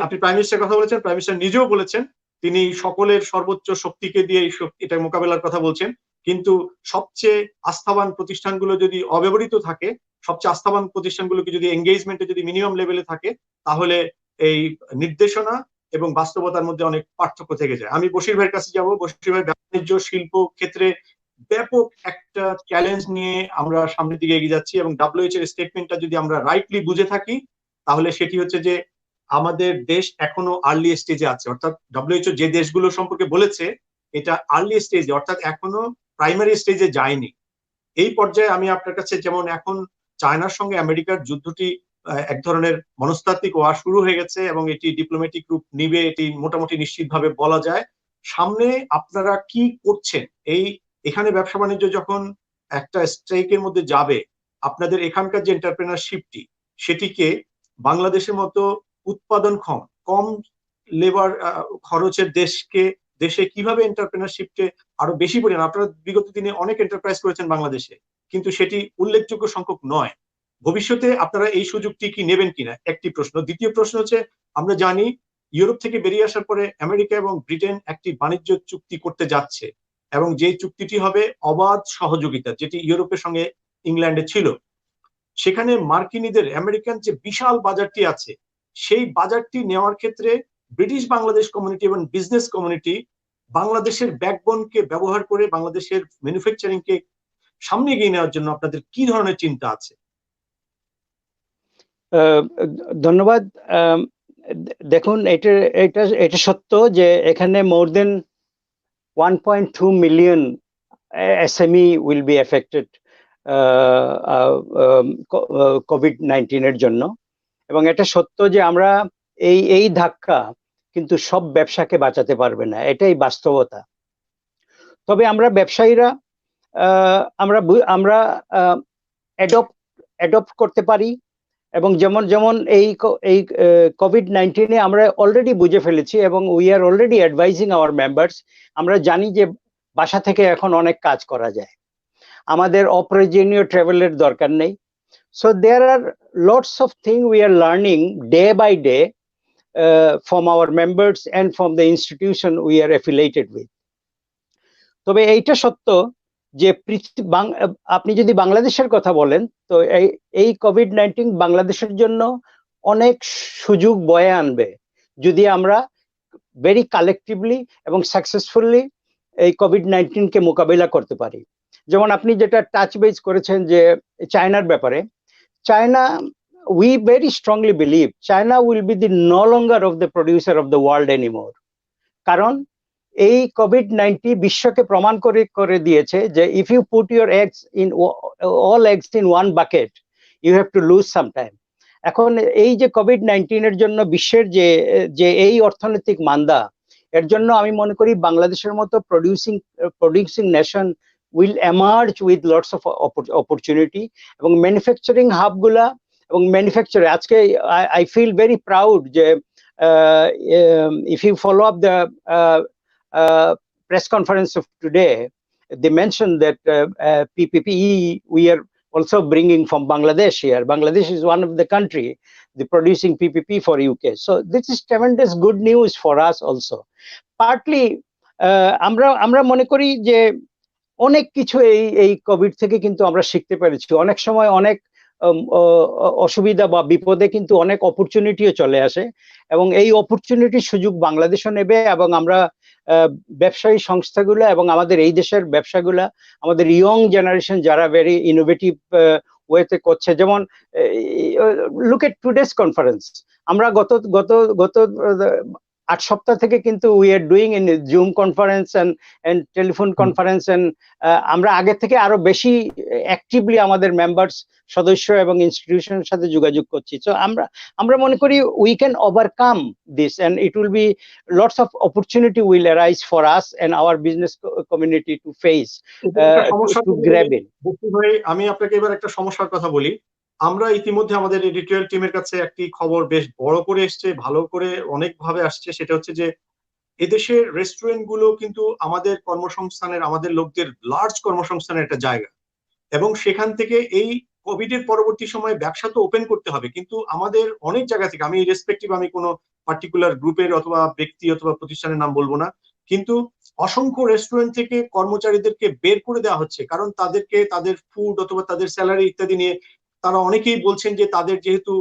আপনি prime মিনিস্টারের কথা বলেছেন, prime minister নিজেও বলেছেন তিনি সকলের সর্বোচ্চ শক্তিকে দিয়ে এটা মোকাবেলার কথা বলছেন, কিন্তু সবচেয়ে আস্থাবান প্রতিষ্ঠানগুলো যদি অব্যবহৃত থাকে, সবচেয়ে আস্থাবান প্রতিষ্ঠানগুলোকে যদি এঙ্গেজমেন্টে যদি মিনিমাম লেভেলে থাকে, তাহলে এই নির্দেশনা এবং বাস্তবতার মধ্যে অনেক পার্থক্য থেকে যায়। আমি বশির ভাইয়ের কাছে যাব। বশির ভাই, বাণিজ্য শিল্প ক্ষেত্রে ব্যাপক একটা চ্যালেঞ্জ নিয়ে আমরা সামনের দিকে এগিয়ে যাচ্ছি, এবং WHO এর স্টেটমেন্টটা যদি আমরা রাইটলি বুঝে থাকি, তাহলে সেটি হচ্ছে যে আমাদের দেশ এখনো আর্লি স্টেজে আছে। অর্থাৎ WHO যে দেশগুলো সম্পর্কে বলেছে এটা আর্লি স্টেজে, অর্থাৎ এখনো প্রাইমারি স্টেজে যায়নি। এই পর্যায়ে আমি আপনার কাছে, যেমন এখন চায়নার সঙ্গে আমেরিকার যুদ্ধটি এক ধরনের মনস্তাত্ত্বিক ওয়ার শুরু হয়ে গেছে এবং এটি ডিপ্লোম্যাটিক রূপ নিবে, এটি মোটামুটি নিশ্চিতভাবে বলা যায়। সামনে আপনারা কি করছেন? এখানে ব্যবসা বাণিজ্য যখন একটা স্ট্রাইকের মধ্যে যাবে, আপনাদের এখানকার যে এন্টারপ্রেনারশিপটি, সেটিকে বাংলাদেশের মতো উৎপাদনক্ষম, কম লেবার খরচের দেশে কিভাবে এন্টারপ্রেনারশিপকে আরো বেশি পরিমাণ, আপনারা বিগত দিনে অনেক এন্টারপ্রাইজ করেছেন বাংলাদেশে, কিন্তু সেটি উল্লেখযোগ্য সংখ্যক নয়। ভবিষ্যতে আপনারা এই সুযোগটি কি নেবেন কিনা, একটি প্রশ্ন। দ্বিতীয় প্রশ্ন হচ্ছে, আমরা জানি ইউরোপ থেকে বেরিয়ে আসার পরে আমেরিকা এবং ব্রিটেন একটি বাণিজ্য চুক্তি করতে যাচ্ছে, এবং যে চুক্তিটি হবে অবাধ সহযোগিতা, যেটি ইউরোপের সঙ্গে ইংল্যান্ডে ছিল। সেখানে মার্কিনীদের, আমেরিকান যে বিশাল বাজারটি আছে, সেই বাজারটি নেওয়ার ক্ষেত্রে ব্রিটিশ বাংলাদেশ কমিউনিটি এবং বিজনেস কমিউনিটি বাংলাদেশের ব্যাকবোনকে ব্যবহার করে বাংলাদেশের ম্যানুফ্যাকচারিং কে সামনে এগিয়ে নেওয়ার জন্য আপনাদের কি ধরনের চিন্তা আছে? ধন্যবাদ। দেখুন, এটা সত্য যে এখানে মোর দেন 1.2 million SME will be affected COVID-19 এর জন্য, এবং এটা সত্য যে আমরা এই ধাক্কা কিন্তু সব ব্যবসাকে বাঁচাতে পারবে না, এটাই বাস্তবতা। তবে আমরা ব্যবসায়ীরা আমরা অ্যাডপ্ট করতে পারি, এবং যেমন এই COVID-19 আমরা অলরেডি বুঝে ফেলেছি, এবং we are already advising our members. আমরা জানি যে বাসা থেকে এখন অনেক কাজ করা যায়, আমাদের অপ্রয়োজনীয় ট্রাভেলের দরকার নেই। So there are lots of thing we are learning day by day from our members and from the institution we are affiliated with. তবে এইটা সত্য যে আপনি যদি বাংলাদেশের কথা বলেন, তো এই COVID-19 বাংলাদেশের জন্য অনেক সুযোগ বয়ে আনবে যদি আমরা ভেরি কালেকটিভলি এবং সাকসেসফুলি এই COVID-19 কে মোকাবিলা করতে পারি। যেমন আপনি যেটা টাচ বেস করেছেন যে চায়নার ব্যাপারে, China, we very strongly believe China will be the no longer of the producer of the world anymore. কারণ এই COVID-19 বিশ্বকে প্রমাণ করে দিয়েছে যে if you put your eggs in all eggs in one bucket, you have to lose sometime. এখন এই যে COVID-19 এর জন্য বিশ্বের যে এই অর্থনৈতিক মান্দা, এর জন্য আমি মনে করি বাংলাদেশের মতো producing nation will emerge with lots of opportunity, এবং ম্যানুফ্যাকচারিং হাবগুলা এবং ম্যানুফ্যাকচার আজকে I feel very proud যে if you follow up the press conference of today, they mentioned that PPE we are also bringing from Bangladesh here. Bangladesh is one of the country the producing PPP for UK. So this is tremendous good news for us also. Partly আমরা মনে করি যে অনেক কিছু এই Covid থেকে কিন্তু আমরা শিখতে পেরেছি। অনেক সময় অনেক অসুবিধা বা বিপদে কিন্তু অনেক অপরচুনিটিও চলে আসে, এবং এই অপরচুনিটির সুযোগ বাংলাদেশও নেবে। এবং আমরা ব্যবসায়ী সংস্থাগুলো এবং আমাদের এই দেশের ব্যবসাগুলা, আমাদের ইয়ং জেনারেশন যারা ভেরি ইনোভেটিভ ওয়েতে করছে, যেমন লুক এট টুডেস কনফারেন্স, আমরা গত গত গত 8 সপ্তাহ থেকে কিন্তু we are doing in Zoom conference and telephone conference, and আমরা আগে থেকে আরো বেশি অ্যাক্টিভলি আমাদের মেম্বার্স, সদস্য এবং ইনস্টিটিউশনের সাথে যোগাযোগ করছি। তো আমরা মনে করি we can overcome this, and it will be lots of opportunity will arise for us and our business community to face to grab in. আমি আপনাকে এবার একটা সমস্যার কথা বলি। আমরা ইতিমধ্যে আমাদের এডিটোরিয়াল টিমের কাছে একটি খবর বেশ বড় করে এসছে, ভালো করে অনেক ভাবে আসছে, সেটা হচ্ছে যে এদেশের রেস্টুরেন্ট গুলো কিন্তু আমাদের কর্মসংস্থানের, আমাদের লোকদের লার্জ কর্মসংস্থানের একটা জায়গা, এবং সেখান থেকে এই কোভিড এর পরবর্তী সময়ে ব্যবসা তো ওপেন করতে হবে, কিন্তু আমাদের অনেক জায়গা থেকে, আমি রেসপেক্টিভ, আমি কোনো পার্টিকুলার গ্রুপের অথবা ব্যক্তি অথবা প্রতিষ্ঠানের নাম বলবো না, কিন্তু অসংখ্য রেস্টুরেন্ট থেকে কর্মচারীদেরকে বের করে দেওয়া হচ্ছে, কারণ তাদেরকে তাদের ফুড অথবা তাদের স্যালারি ইত্যাদি নিয়ে তারা অনেকেই বলছেন যে তাদের যেহেতু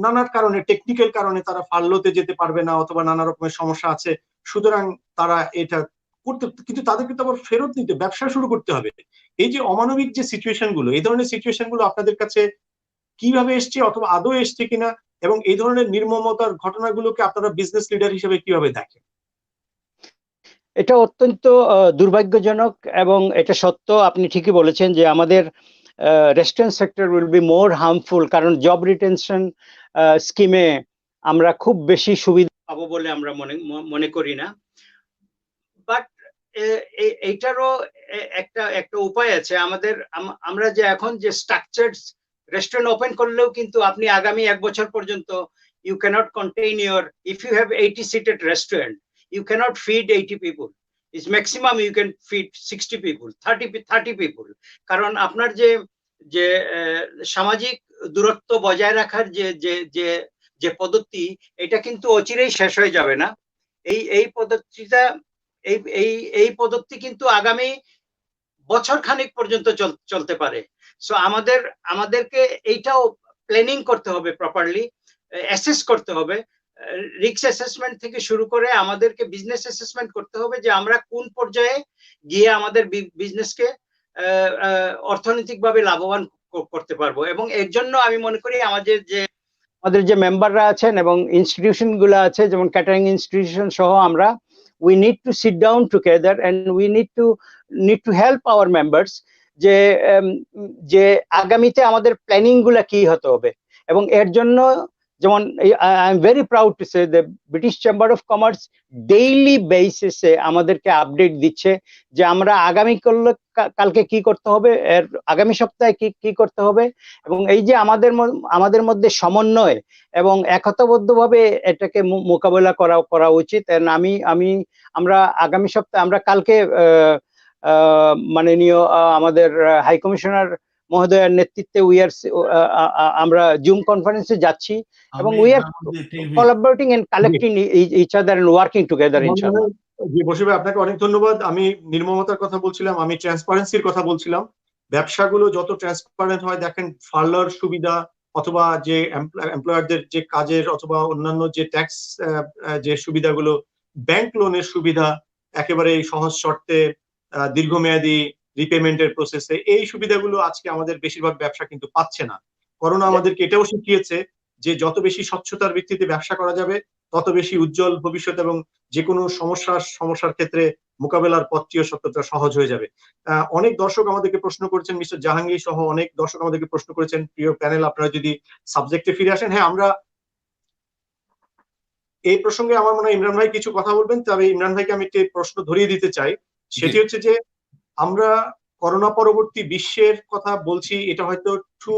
নানান কারণে, টেকনিক্যাল কারণে তারা ফার্লোতে যেতে পারবে না অথবা নানা রকমের সমস্যা আছে, সুতরাং তারা এটা করতে, কিন্তু তাদেরকে তো আবার ফেরত নিতে, ব্যবসা শুরু করতে হবে। এই যে অমানবিক যে সিচুয়েশন গুলো, এই ধরনের সিচুয়েশন গুলো আপনাদের কাছে কিভাবে এসছে অথবা আদৌ এসছে কিনা, এবং এই ধরনের নির্মমতার ঘটনাগুলোকে আপনারা বিজনেস লিডার হিসেবে কিভাবে দেখেন? এটা অত্যন্ত দুর্ভাগ্যজনক, এবং এটা সত্য, আপনি ঠিকই বলেছেন যে আমাদের restaurant sector will be more harmful, কারণ জব রিটেনশন স্কিমে আমরা খুব বেশি সুবিধা পাবো বলে আমরা মনে করি না। বাট এইটারও একটা উপায় আছে আমাদের। আমরা যে এখন যে স্ট্রাকচার্ড রেস্টুরেন্ট ওপেন করলেও কিন্তু আপনি আগামী 1 বছর পর্যন্ত you cannot contain your, if you have 80 seated restaurant, you cannot feed 80 people. Is maximum you can feed 60 people, 30 people. কারণ আপনার যে সামাজিক দূরত্ব বজায় রাখার যে পদ্ধতি, এটা কিন্তু অচিরেই শেষ হয়ে যাবে না। এই পদ্ধতিটা, এই পদ্ধতি কিন্তু আগামী বছর খানিক পর্যন্ত চলতে পারে। সো আমাদেরকে এইটাও প্ল্যানিং করতে হবে, প্রপারলি অ্যাসেস করতে হবে, রিস্ক অ্যাসেসমেন্ট থেকে শুরু করে আমাদেরকে বিজনেস অ্যাসেসমেন্ট করতে হবে যে আমরা কোন পর্যায়ে গিয়ে আমাদের বিজনেসকে অর্থনৈতিকভাবে লাভবান করতে পারবো। এবং এর জন্য আমি মনে করি আমাদের যে মেম্বাররা আছেন এবং ইনস্টিটিউশন গুলো আছে, যেমন ক্যাটারিং ইনস্টিটিউশন সহ, আমরা we need to sit down together and we need to help our members যে আগামীতে আমাদের প্ল্যানিং গুলা কি হতে হবে। এবং এর জন্য যেমন I am very proud to say the British chamber of commerce daily বেসিসে আমাদেরকে আপডেট দিচ্ছে যে আমরা কালকে কি করতে হবে, এর আগামী সপ্তাহে কি করতে হবে। এবং এই যে আমাদের মধ্যে সমন্বয় এবং একতাবদ্ধভাবে এটাকে মোকাবেলা করা উচিত। আমরা আগামী সপ্তাহে, আমরা কালকে মাননীয় আমাদের হাই কমিশনার মহোদয়ের নেতৃত্বে আমরা জুম কনফারেন্সে যাচ্ছি, এবং we are collaborating and collecting each other and working together ইনশাআল্লাহ। জি বশির ভাই, আপনাকে অনেক ধন্যবাদ। আমি নির্মমতার কথা বলছিলাম, আমি ট্রান্সপারেন্সির কথা বলছিলাম। ব্যবসাগুলো যত ট্রান্সপারেন্ট হয়, দেখেন ফার্লার সুবিধা অথবা যে এমপ্লয়ারদের যে কাজের অথবা অন্যান্য যে ট্যাক্স যে সুবিধাগুলো, ব্যাংক লোনের সুবিধা, একেবারে সহজ শর্তে দীর্ঘমেয়াদী রিপেমেন্টের প্রসেসে, এই সুবিধাগুলো আজকে আমাদের বেশিরভাগ ব্যবসা কিন্তু পাচ্ছে না। করোনা আমাদেরকে এটাও শিখিয়েছে যে যত বেশি স্বচ্ছতার ভিত্তিতে ব্যবসা করা যাবে, তত বেশি উজ্জ্বল ভবিষ্যৎ এবং যে কোনো সমস্যার ক্ষেত্রে মোকাবেলার পথটিও সত্যতা সহজ হয়ে যাবে। অনেক দর্শক আমাদেরকে প্রশ্ন করেছেন, মিস্টার জাহাঙ্গীর সহ অনেক দর্শক আমাদেরকে প্রশ্ন করেছেন। প্রিয় প্যানেল, আপনারা যদি সাবজেক্টে ফিরে আসেন। হ্যাঁ, আমরা এই প্রসঙ্গে আমার মনে হয় ইমরান ভাই কিছু কথা বলবেন, তবে ইমরান ভাইকে আমি একটি প্রশ্ন ধরিয়ে দিতে চাই। সেটি হচ্ছে যে আমরা করোনা পরবর্তী বিশ্বের কথা বলছি, এটা হয়তো টু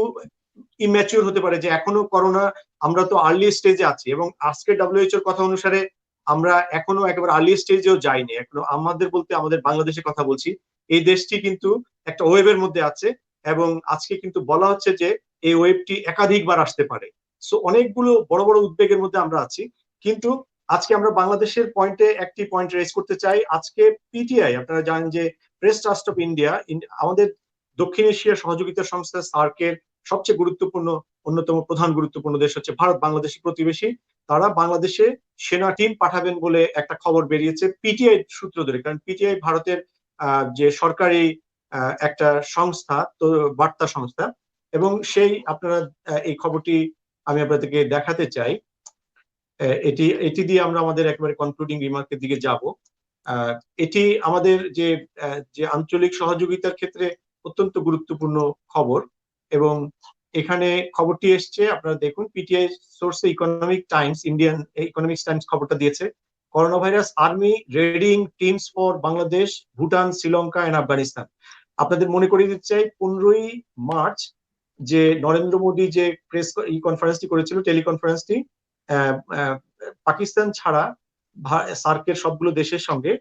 ইম্যাচিউর হতে পারে যে এখনো করোনা, আমরা তো আর্লি স্টেজে আছি, এবং আজকে WHO এর কথা অনুসারে আমরা এখনো একেবারে আর্লি স্টেজেও যাইনি। এখনো আমাদের বলতে আমাদের বাংলাদেশের কথা বলছি, এই দেশটি কিন্তু একটা ওয়েভের মধ্যে আছে, এবং আজকে কিন্তু বলা হচ্ছে যে এই ওয়েভটি একাধিকবার আসতে পারে। সো অনেকগুলো বড় বড় উদ্বেগের মধ্যে আমরা আছি। কিন্তু আজকে আমরা বাংলাদেশের একটি পয়েন্ট রেজ করতে চাই। আজকে পিটিআই, আপনারা জানেন যে প্রেস ট্রাস্ট অফ ইন্ডিয়া, আমাদের দক্ষিণ এশিয়া সহযোগিতা সংস্থা সার্কের সবচেয়ে গুরুত্বপূর্ণ অন্যতম প্রধান গুরুত্বপূর্ণ দেশ হচ্ছে ভারত, বাংলাদেশি প্রতিবেশী। তারা বাংলাদেশে সেনা টিম পাঠাবেন বলে একটা খবর বেরিয়েছে পিটিআই সূত্র ধরে, কারণ পিটিআই ভারতের যে সরকারি একটা সংস্থা, তো বার্তা সংস্থা, এবং সেই আপনারা এই খবরটি আমি আপনাদেরকে দেখাতে চাই। এটি দিয়ে আমরা আমাদের একেবারে কনক্লুডিং রিমার্কের দিকে যাব। এটি আমাদের যে আঞ্চলিক সহযোগিতার ক্ষেত্রে অত্যন্ত গুরুত্বপূর্ণ খবর, এবং এখানে খবরটি এসছে, আপনারা দেখুন, পিটিআই সোর্সে Economic Times, Indian Economics Times খবরটা দিয়েছে। Corona virus army readying teams for Bangladesh, Bhutan, Sri Lanka and Afghanistan. আপনাদের মনে করিয়ে দিতে চাই 15ই মার্চ যে নরেন্দ্র মোদী যে প্রেস কনফারেন্সটি করেছিল, টেলিকনফারেন্সটি, পাকিস্তান ছাড়া সার্কের সবগুলো দেশের সঙ্গে,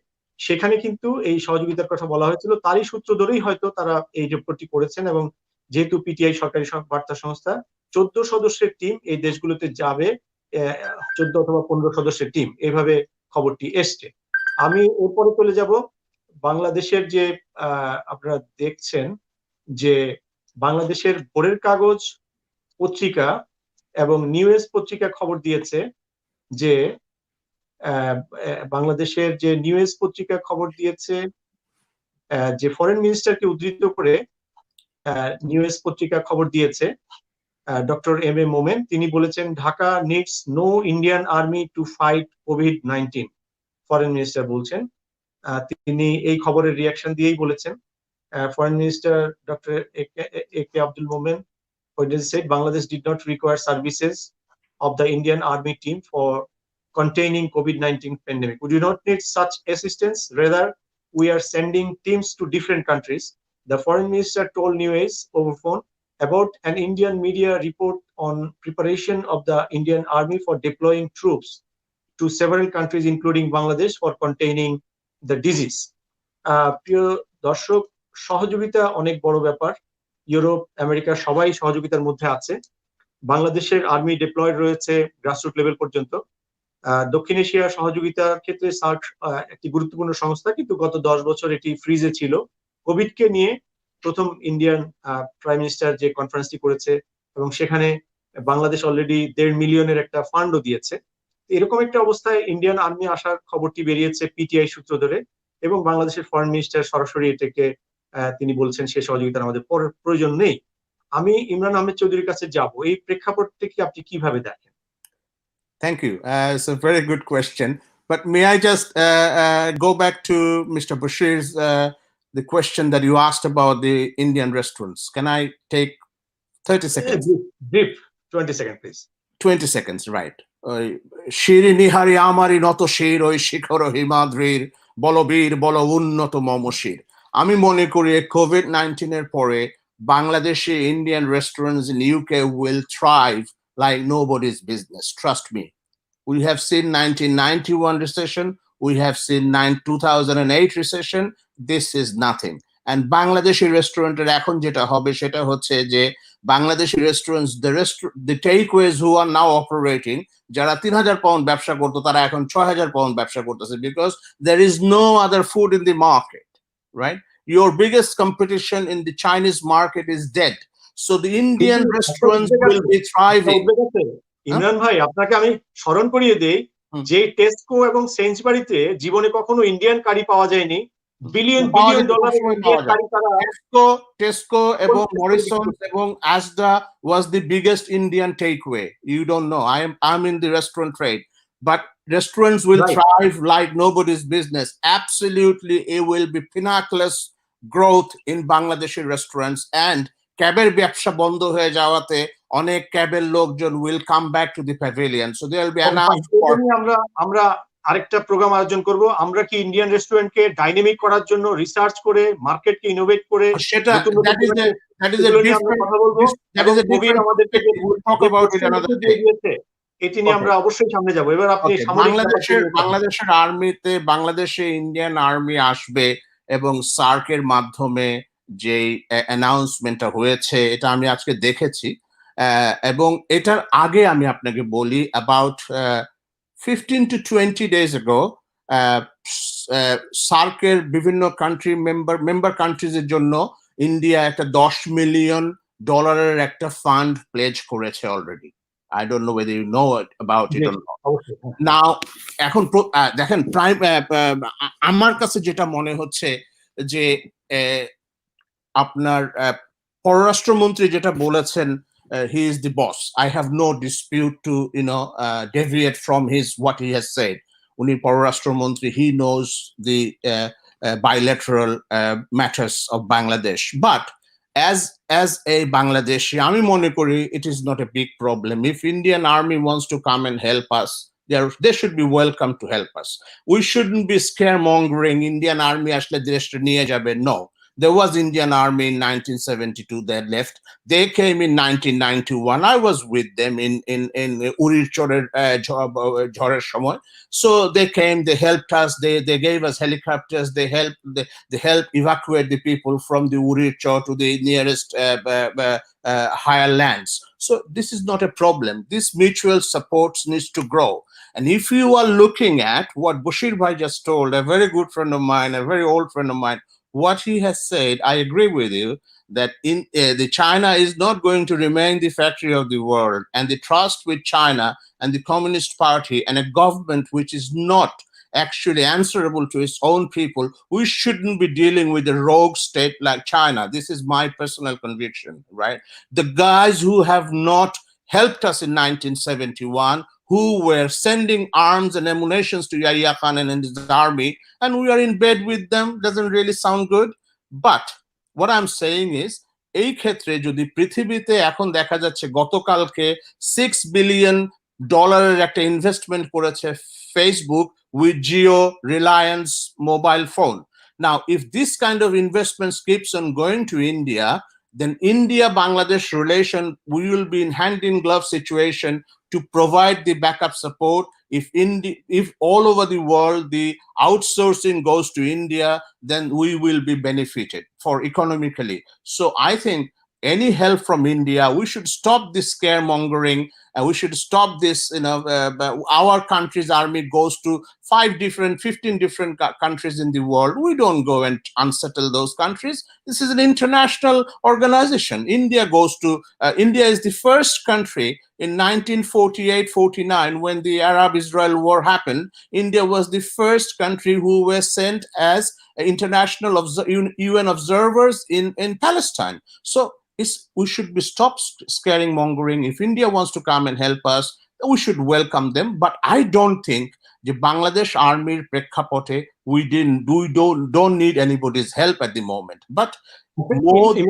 সেখানে কিন্তু এই সহযোগিতার কথা বলা হয়েছিল। তারই সূত্র ধরেই হয়তো তারা এই রিপোর্টটি করেছেন, এবং যেহেতু পিটিআই সরকারি বার্তা সংস্থা, 14 সদস্যের টিম এই দেশগুলোতে যাবে, 14 অথবা 15 সদস্যের টিম, এইভাবে খবরটি এসছে। আমি এরপরে চলে যাব বাংলাদেশের যে আপনারা দেখছেন যে বাংলাদেশের ভোরের কাগজ পত্রিকা এবং নিউজ পত্রিকা খবর দিয়েছে যে বাংলাদেশের যে নিউজ পত্রিকা খবর দিয়েছে, যে ফরেন মিনিস্টারকে উদ্ধৃত করে নিউজ পত্রিকা খবর দিয়েছে ডক্টর এম এ মোমেন। তিনি বলেছেন Dhaka needs no Indian army to fight কোভিড-19। ফরেন মিনিস্টার বলছেন, তিনি এই খবরের রিয়াকশন দিয়েই বলেছেন। Foreign minister doctor A K Abdul Momen said Bangladesh did not require services of the Indian army team for containing COVID-19 pandemic. We do not need such assistance. Rather, we are sending teams to different countries. The foreign minister told News over phone about an Indian media report on preparation of the Indian army for deploying troops to several countries, including Bangladesh, for containing the disease. প্রিয় দর্শক, সহযোগিতা অনেক বড় ব্যাপার। Europe, America সবাই সহযোগিতার মধ্যে আছে। বাংলাদেশের আর্মি ডিপ্লয়েড রয়েছে গ্রাসরুট লেভেল পর্যন্ত। দক্ষিণ এশিয়া সহযোগিতার ক্ষেত্রে সার্ক একটি গুরুত্বপূর্ণ সংস্থা, কিন্তু গত 10 বছর এটি ফ্রিজে ছিল। কোভিডকে নিয়ে প্রথম ইন্ডিয়ান প্রাইম মিনিস্টার যে কনফারেন্সটি করেছে, এবং সেখানে বাংলাদেশ অলরেডি 1.5 মিলিয়নের একটা ফান্ডও দিয়েছে। এরকম একটা অবস্থায় ইন্ডিয়ান আর্মি আসার খবরটি বেরিয়েছে পিটিআই সূত্র ধরে, এবং বাংলাদেশের ফরেন মিনিস্টার সরাসরি এটাকে তিনি বলছেন সে সহযোগিতার আমাদের প্রয়োজন নেই। আমি ইমরান আহমেদ চৌধুরীর কাছে যাব, এই প্রেক্ষাপটটি আপনি কিভাবে দেখেন? Thank you. It's a very good question. But may I just go back to Mr. Bashir's the question that you asked about the Indian restaurants? Can I take 30 seconds? Brief, 20 seconds, please. 20 seconds, right. শিরিনি হারি আমারি নত শির ওই শিখর হিমাদ্রির বলবীর বল উন্নত মমশির। আমি মনে করি COVID-19 এর পরে Bangladeshi Indian restaurants in UK will thrive like nobody's business. Trust me. We have seen 1991 recession. We have seen 2008 recession. This is nothing. And Bangladeshi restaurant এখন যেটা হবে সেটা হচ্ছে যে Bangladeshi restaurants, the takeaways who are now operating, যারা 3000 pound ব্যবসা করতো তারা এখন 6000 পাউন্ড ব্যবসা করতেছে, because there is no other food in the market, right? Your biggest competition in the Chinese market is dead. So the Indian restaurants will be thriving. Imran ভাই, আপনাকে আমি স্মরণ করিয়ে দেই যে টেস্কো এবং সেঞ্চবারিতে জীবনে কখনো ইন্ডিয়ান কারি পাওয়া যায়নি। বিলিয়ন ডলারের ইন্ডিয়ান কারি তারা টেস্কো এবং মরিসনস এবং আসদা was the biggest Indian takeaway. You don't know. I'm in the restaurant trade, but restaurants will thrive like nobody's business. Absolutely, it will be pinnacles growth in Bangladeshi restaurants, and ক্যাবের ব্যবসা বন্ধ হয়ে যাওয়াতে অনেক ক্যাবের লোকজন will come back to the pavilion, so there will be আমরা আরেকটা প্রোগ্রাম আয়োজন করব। আমরা কি ইন্ডিয়ান রেস্টুরেন্টকে ডাইনামিক করার জন্য রিসার্চ করে মার্কেটকে ইনোভেট করে সেটা এটি নিয়ে আমরা অবশ্যই সামনে যাব। এবার আপনি বাংলাদেশের আর্মিতে বাংলাদেশে ইন্ডিয়ান আর্মি আসবে এবং সার্কের মাধ্যমে যে অ্যানাউন্সমেন্টটা হয়েছে এটা আমি আজকে দেখেছি, এবং এটার আগে আমি আপনাকে বলি about 15 to 20 days ago সার্কের বিভিন্ন কান্ট্রি মেম্বার কান্ট্রিজ এর জন্য ইন্ডিয়া একটা $10 million একটা ফান্ড প্লেজ করেছে already. I don't know whether you know about it or not. Now, এখন দেখেন আমার কাছে যেটা মনে হচ্ছে যে আপনার পররাষ্ট্রমন্ত্রী যেটা বলেছেন, he is the boss. I have no dispute to deviate from what he has said. উনি পররাষ্ট্রমন্ত্রী, he knows the bilateral matters of Bangladesh. But as a Bangladeshi, আমি মনে করি it is not a big problem. If Indian Army wants to come and help us, they should be welcome to help us. We shouldn't be scaremongering Indian Army আসলে দেশটা নিয়ে যাবে. No. There was Indian Army in 1972 that left. They came in 1991. I was with them in Urir Jhorer Shamoy. So they came, they helped us, they gave us helicopters, they helped evacuate the people from the Urir Chor to the nearest higher lands. So this is not a problem. This mutual support needs to grow. And if you are looking at what Bashir Bhai just told, a very good friend of mine, a very old friend of mine, what he has said, I agree with you that the China is not going to remain the factory of the world, and the trust with China and the Communist Party and a government which is not actually answerable to its own people, we shouldn't be dealing with a rogue state like China. This is my personal conviction, right? The guys who have not helped us in 1971, who were sending arms and ammunitions to Yahya Khan and his army, and we are in bed with them, doesn't really sound good. But what I'm saying is, এই ক্ষেত্রে যদি পৃথিবীতে এখন দেখা যাচ্ছে গতকালকে $6 billion একটা investment করেছে Facebook with Jio, Reliance mobile phone. Now, if this kind of investment keeps on going to India, then India-Bangladesh relation will be in hand-in-glove situation to provide the backup support. If all over the world the outsourcing goes to India, then we will be benefited for economically. So I think any help from India, we should stop this scaremongering, and we should stop this. Our country's army goes to 15 different countries in the world. We don't go and unsettle those countries. This is an international organization. India is the first country in 1948-49 when the Arab-Israel war happened. India was the first country who were sent as international UN observers in Palestine. So we should be stop scaremongering. If India wants to come and help us, we should welcome them. But I don't think the Bangladesh Army প্রেক্ষাপটে we don't need anybody's help at the moment. But more if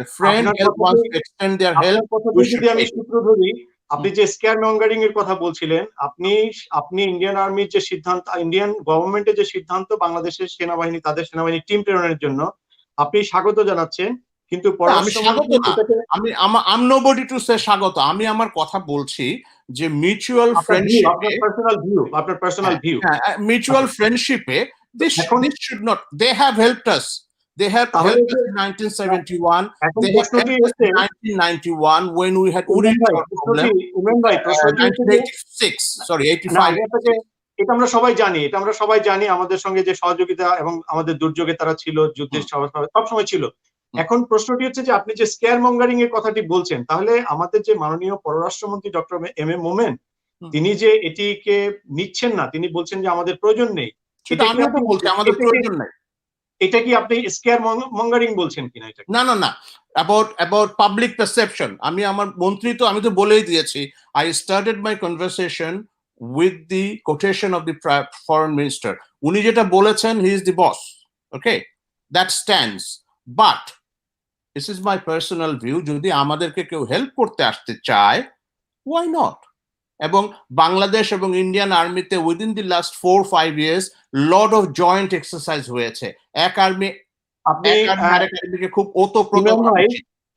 a friend wants to extend their help, we should আমি সূত্র ধরি, আপনি যে square mongering এর কথা বলছিলেন, আপনি ইন্ডিয়ান আর্মির যে সিদ্ধান্ত, ইন্ডিয়ান গভর্নমেন্টের যে সিদ্ধান্ত বাংলাদেশের সেনাবাহিনী তাদের সেনাবাহিনী টিম প্রেরণের জন্য আপনি স্বাগত জানাচ্ছেন, কিন্তু I'm nobody to say স্বাগত। আমি আমার কথা বলছি যে মিউচুয়াল ফ্রেন্ডশিপে, আপনার পার্সোনাল ভিউ, মিউচুয়াল ফ্রেন্ডশিপে this should not, they have helped us. They have helped us in 1971. They have helped us in 1991 when we had Uri problem. 1986, sorry, 85. এটা আমরা সবাই জানি আমাদের সঙ্গে যে সহযোগিতা এবং আমাদের দুর্যোগে তারা ছিল, যুদ্ধের সবসময় ছিল। এখন প্রশ্নটি হচ্ছে যে আপনি যে স্কেয়ার মঙ্গারিং এর কথাটি বলছেন, তাহলে আমাদের যে মাননীয় পররাষ্ট্রমন্ত্রী ডক্টর এম এ মোমেন, তিনি যে এটিকে নিচ্ছেন না, তিনি বলছেন যে আমাদের প্রয়োজন নেই, এটা কি আপনি স্কেয়ার মঙ্গারিং বলছেন কিনা? এটা না, about public perception. আমি তো বলেই দিয়েছি, I started my conversation with the quotation of the foreign minister. উনি যেটা বলেছেন, he is the boss. Okay, that stands. But this is my personal view, যদি আমাদেরকে কেউ হেল্প করতে আসতে চায়, why not? এবং বাংলাদেশ এবং ইন্ডিয়ান আর্মিতে within the last 4-5 years lot of joint exercise হয়েছে। এক আর্মিকে খুব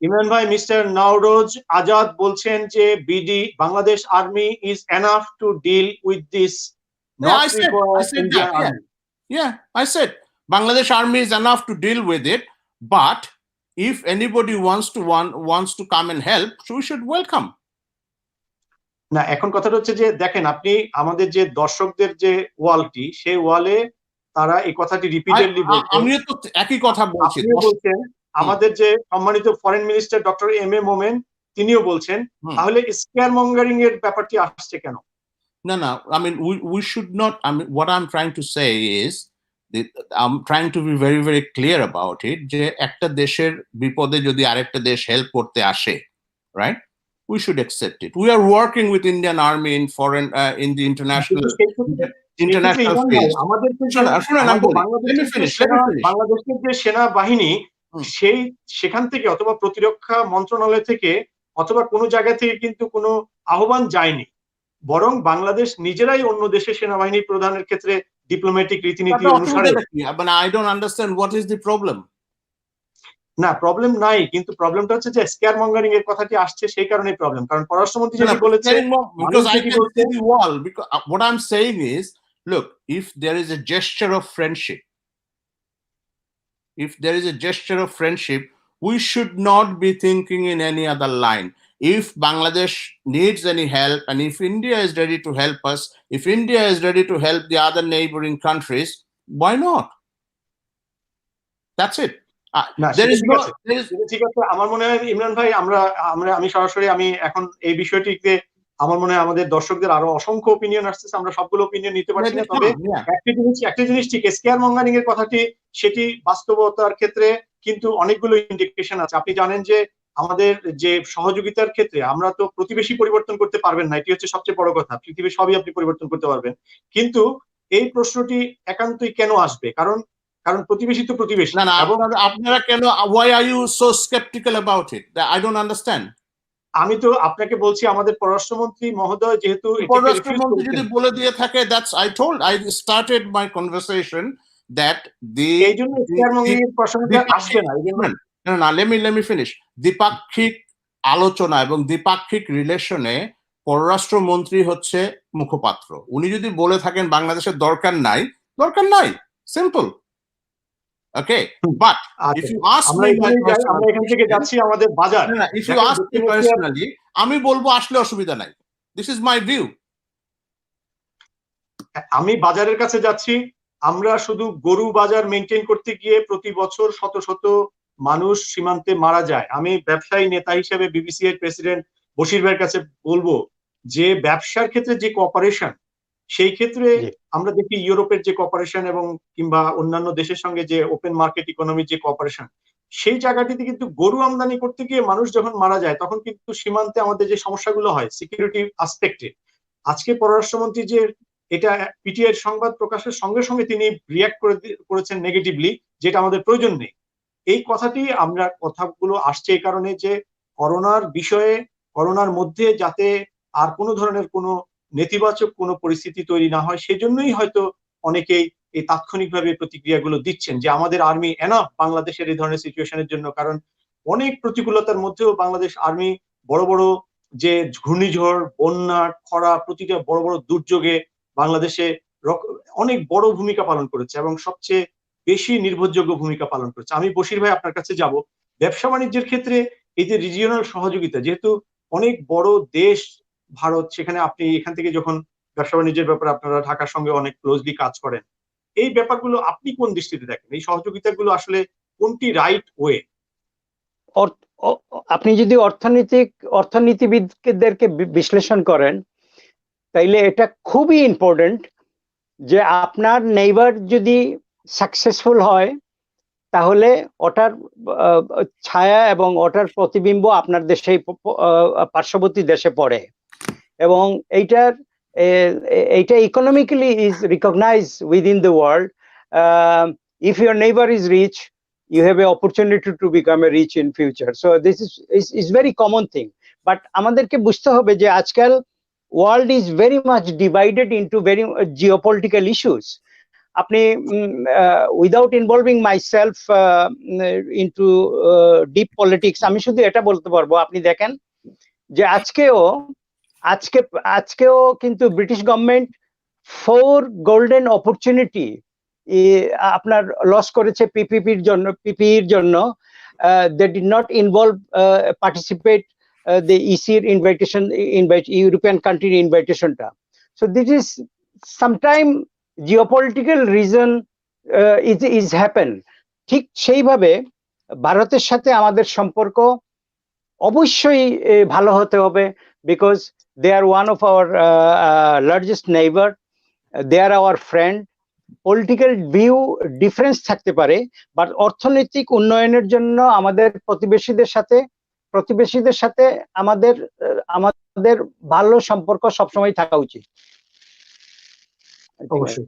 ইমরান ভাই, মিস্টার নওরোজ আজাদ বলছেন যে Bangladesh army is enough to deal with this. I said Bangladesh army is enough to deal with it, but if anybody wants to come and help, we should welcome. না, এখন কথাটা হচ্ছে যে দেখেন, আপনি আমাদের যে দর্শকদের যে ওয়ালটি, সেই ওয়ালে তারা এই কথাটি রিপিটেডলি বলছেন। আমিও তো একই কথা বলছি। আমাদের যে সম্মানিত foreign minister doctor M A মোমেন তিনিও বলছেন, তাহলে স্কেয়ার মঙ্গারিং এর ব্যাপারটি আসছে কেন? No, I mean, we should not. I mean, what I'm trying to say is, I'm trying to be very, very clear about it. যে একটা দেশের বিপদে যদি আরেকটা দেশ হেল্প করতে আসে, right? We should accept it. We are working with Indian Army in foreign, in the international field. Let me finish. বাংলাদেশের যে সেনাবাহিনী সেখান থেকে অথবা প্রতিরক্ষা মন্ত্রণালয় থেকে অথবা কোনো জায়গা থেকে কিন্তু কোনো আহ্বান যায়নি, বরং বাংলাদেশ নিজেরাই অন্য দেশের সেনাবাহিনী প্রদানের ক্ষেত্রে ডিপ্লোম্যাটিক রীতিনীতি অনুসারে। I don't understand what is the problem. না, প্রবলেম নাই, কিন্তু প্রবলেমটা হচ্ছে যে স্কেয়ার মঙ্গারিং এর কথাটি আসছে সেই কারণেই প্রবলেম। কারণ পররাষ্ট্রমন্ত্রী যেটি বলেছে, because I can see the wall. Because what I'm saying is, look, if there is a gesture of friendship, we should not be thinking in any other line. If Bangladesh needs any help, and if India is ready to help us, if India is ready to help the other neighboring countries, why not? That's it. ঠিক আছে, আমার মনে হয় ইমরান ভাই, আমি সরাসরি এখন এই বিষয়টিতে আমার মনে হয় আমাদের দর্শকদের আরো অসংখ্য ওপিনিয়ন আসছে, আমরা সবগুলো ওপিনিয়ন নিতে পারছি না। তবে একটা জিনিস ঠিক, স্কেয়ার মঙ্গারিং এর কথাটি সেটি বাস্তবতার ক্ষেত্রে কিন্তু অনেকগুলো ইন্ডিকেশন আছে। আপনি জানেন যে আমাদের যে সহযোগিতার ক্ষেত্রে আমরা তো প্রতিবেশী পরিবর্তন করতে পারবেন না, এটি হচ্ছে সবচেয়ে বড় কথা। পৃথিবীর সবই আপনি পরিবর্তন করতে পারবেন, কিন্তু এই প্রশ্নটি একান্তই কেন আসবে? কারণ প্রতিবেশী তো প্রতিবেশী। না, আপনারা কেন, why are you so skeptical about it? I don't understand. আমি তো আপনাকে বলছি, আমাদের পররাষ্ট্রমন্ত্রী মহোদয় যেহেতু পররাষ্ট্রমন্ত্রী যদি বলে দিয়ে থাকে, that's I started my conversation that এই জন্য স্কেয়ার মঙ্গারিং এর প্রশ্নটা আসবে না। let me finish. দ্বিপাক্ষিক আলোচনা এবং দ্বিপাক্ষিক রিলেশনে পররাষ্ট্রমন্ত্রী হচ্ছে মুখপাত্র। উনি যদি বলে থাকেন বাংলাদেশের দরকার নাই, simple. Okay, but if you ask me, আমরা এখান থেকে যাচ্ছি আমাদের বাজার। If you ask me personally, আমি বলবো আসলে অসুবিধা নাই। This is my view. আমি বাজারের কাছে যাচ্ছি, আমরা শুধু গরু বাজার মেইনটেইন করতে গিয়ে প্রতি বছর শত শত মানুষ সীমান্তে মারা যায়। আমি ব্যবসায়ী নেতা হিসেবে বিবিসিআই প্রেসিডেন্ট বশির ভাইয়ের কাছে বলবো যে ব্যবসার ক্ষেত্রে যে কোঅপারেশন, সেই ক্ষেত্রে আমরা দেখি ইউরোপের যে কোঅপারেশন এবং কিংবা অন্যান্য দেশের সঙ্গে যে ওপেন মার্কেট ইকোনমির যে কোঅপারেশন, সেই জায়গাটিতে কিন্তু গরু আমদানি করতে গিয়ে মানুষ যখন মারা যায় তখন কিন্তু সীমান্তে আমাদের যে সমস্যাগুলো হয় সিকিউরিটি আসপেক্টে, আজকে পররাষ্ট্রমন্ত্রী যে এটা পিটিআই সংবাদ প্রকাশের সঙ্গে সঙ্গে তিনি রিয়াক্ট করেছেন নেগেটিভলি, যেটা আমাদের প্রয়োজন নেই। এই কথাগুলো আসছে এই কারণে যে করোনার বিষয়ে, করোনার মধ্যে যাতে আর কোনো ধরনের কোনো নেতিবাচক কোনো পরিস্থিতি তৈরি না হয়, সেজন্যই হয়তো অনেকেই এই তাৎক্ষণিকভাবে প্রতিক্রিয়াগুলো দিচ্ছেন যে আমাদের আর্মি এনাফ বাংলাদেশের এই ধরনের সিচুয়েশনের জন্য। কারণ অনেক প্রতিকূলতার মধ্যেও বাংলাদেশ আর্মি বড় বড় যে ঘূর্ণিঝড়, বন্যা, খরা, প্রতিটা বড় বড় দুর্যোগে বাংলাদেশে অনেক বড় ভূমিকা পালন করেছে এবং সবচেয়ে বেশি নির্ভরযোগ্য ভূমিকা পালন করেছে। আমি বশির ভাই আপনার কাছে যাব, ব্যবসা বাণিজ্যের ক্ষেত্রে এই যে রিজিওনাল সহযোগিতা, যেহেতু অনেক বড় দেশ ভারত, সেখানে আপনি এখান থেকে যখন ব্যবসা বাণিজ্যের ব্যাপারে আপনারা ঢাকার সঙ্গে অনেক ক্লোজলি কাজ করেন, এই ব্যাপারগুলো আপনি কোন দৃষ্টিতে দেখেন? এই সহযোগিতাগুলো আসলে কোনটি রাইট ওয়ে? আপনি যদি অর্থনীতিবিদদেরকে বিশ্লেষণ করেন, তাইলে এটা খুবই ইম্পর্টেন্ট যে আপনার নেইবার যদি সাকসেসফুল হয় তাহলে ওটার ছায়া এবং ওটার প্রতিবিম্ব আপনার দেশে, পার্শ্ববর্তী দেশে পড়ে, এবং এইটা economically is recognise within the world. If your neighbour is rich, you have an opportunity to become a rich in future. So this is very common thing. But আমাদেরকে বুঝতে হবে যে আজকাল world is very much divided into very geopolitical issues. আপনি without involving myself into deep politics, আমি শুধু এটা বলতে পারবো, আপনি দেখেন যে আজকেও কিন্তু ব্রিটিশ গভর্নমেন্ট 4 গোল্ডেন অপরচুনিটি আপনার লস করেছে পিপিইর জন্য। they did not involve participate the ECর invite European country invitation টা। So this is sometime geopolitical reason is happen। ঠিক সেইভাবে ভারতের সাথে আমাদের সম্পর্ক অবশ্যই ভালো হতে হবে, because they are one of our largest neighbour, they are our friend. Political view difference থাকতে পারে, বাট অর্থনৈতিক উন্নয়নের জন্য আমাদের প্রতিবেশীদের সাথে আমাদের ভালো সম্পর্ক সবসময় থাকা উচিত। অবশ্যই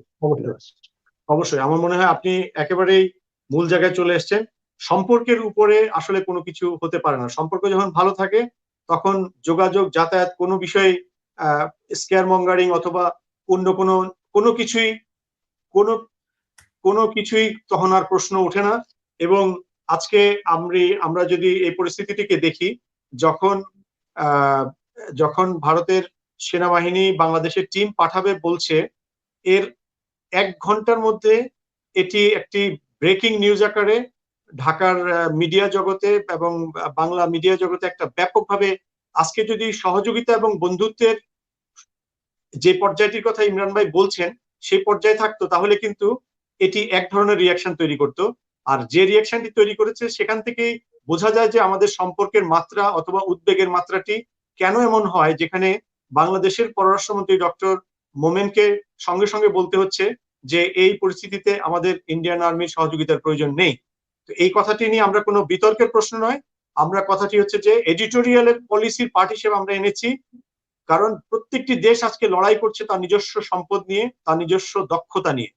অবশ্যই আমার মনে হয় আপনি একেবারেই মূল জায়গায় চলে এসেছেন। সম্পর্কের উপরে আসলে কোনো কিছু হতে পারে না। সম্পর্ক যখন ভালো থাকে তখন যোগাযোগ, যাতায়াত, কোনো বিষয়ে স্কেয়ার মঙ্গারিং অথবা অন্য কোনো কিছুই কোনো কিছুই তখন আর প্রশ্ন ওঠে না। এবং আজকে আমরা যদি এই পরিস্থিতিটিকে দেখি, যখন ভারতের সেনাবাহিনী বাংলাদেশের টিম পাঠাবে বলছে, এর 1 ঘন্টার মধ্যে এটি একটি ব্রেকিং নিউজ আকারে ঢাকার মিডিয়া জগতে এবং বাংলা মিডিয়া জগতে একটা ব্যাপকভাবে, আজকে যদি সহযোগিতা এবং বন্ধুত্বের যে পর্যায়টির কথা ইমরান ভাই বলছেন সেই পর্যায়ে থাকতো, তাহলে কিন্তু এটি এক ধরনের রিয়াকশন তৈরি করত। আর যে রিয়াকশনটি তৈরি করেছে সেখান থেকেই বোঝা যায় যে আমাদের সম্পর্কের মাত্রা অথবা উদ্বেগের মাত্রাটি কেন এমন হয়, যেখানে বাংলাদেশের পররাষ্ট্রমন্ত্রী ডক্টর মোমেনকে সঙ্গে সঙ্গে বলতে হচ্ছে যে এই পরিস্থিতিতে আমাদের ইন্ডিয়ান আর্মির সহযোগিতার প্রয়োজন নেই। তো এই কথাটি নিয়ে আমরা কোনো বিতর্কের প্রশ্ন নয়, আমরা কথাটি হচ্ছে যে এডিটোরিয়ালের পলিসির পার্ট হিসেবে আমরা এনেছি। কারণ প্রত্যেকটি দেশ আজকে লড়াই করছে তার নিজস্ব সম্পদ নিয়ে, তার নিজস্ব দক্ষতা নিয়ে।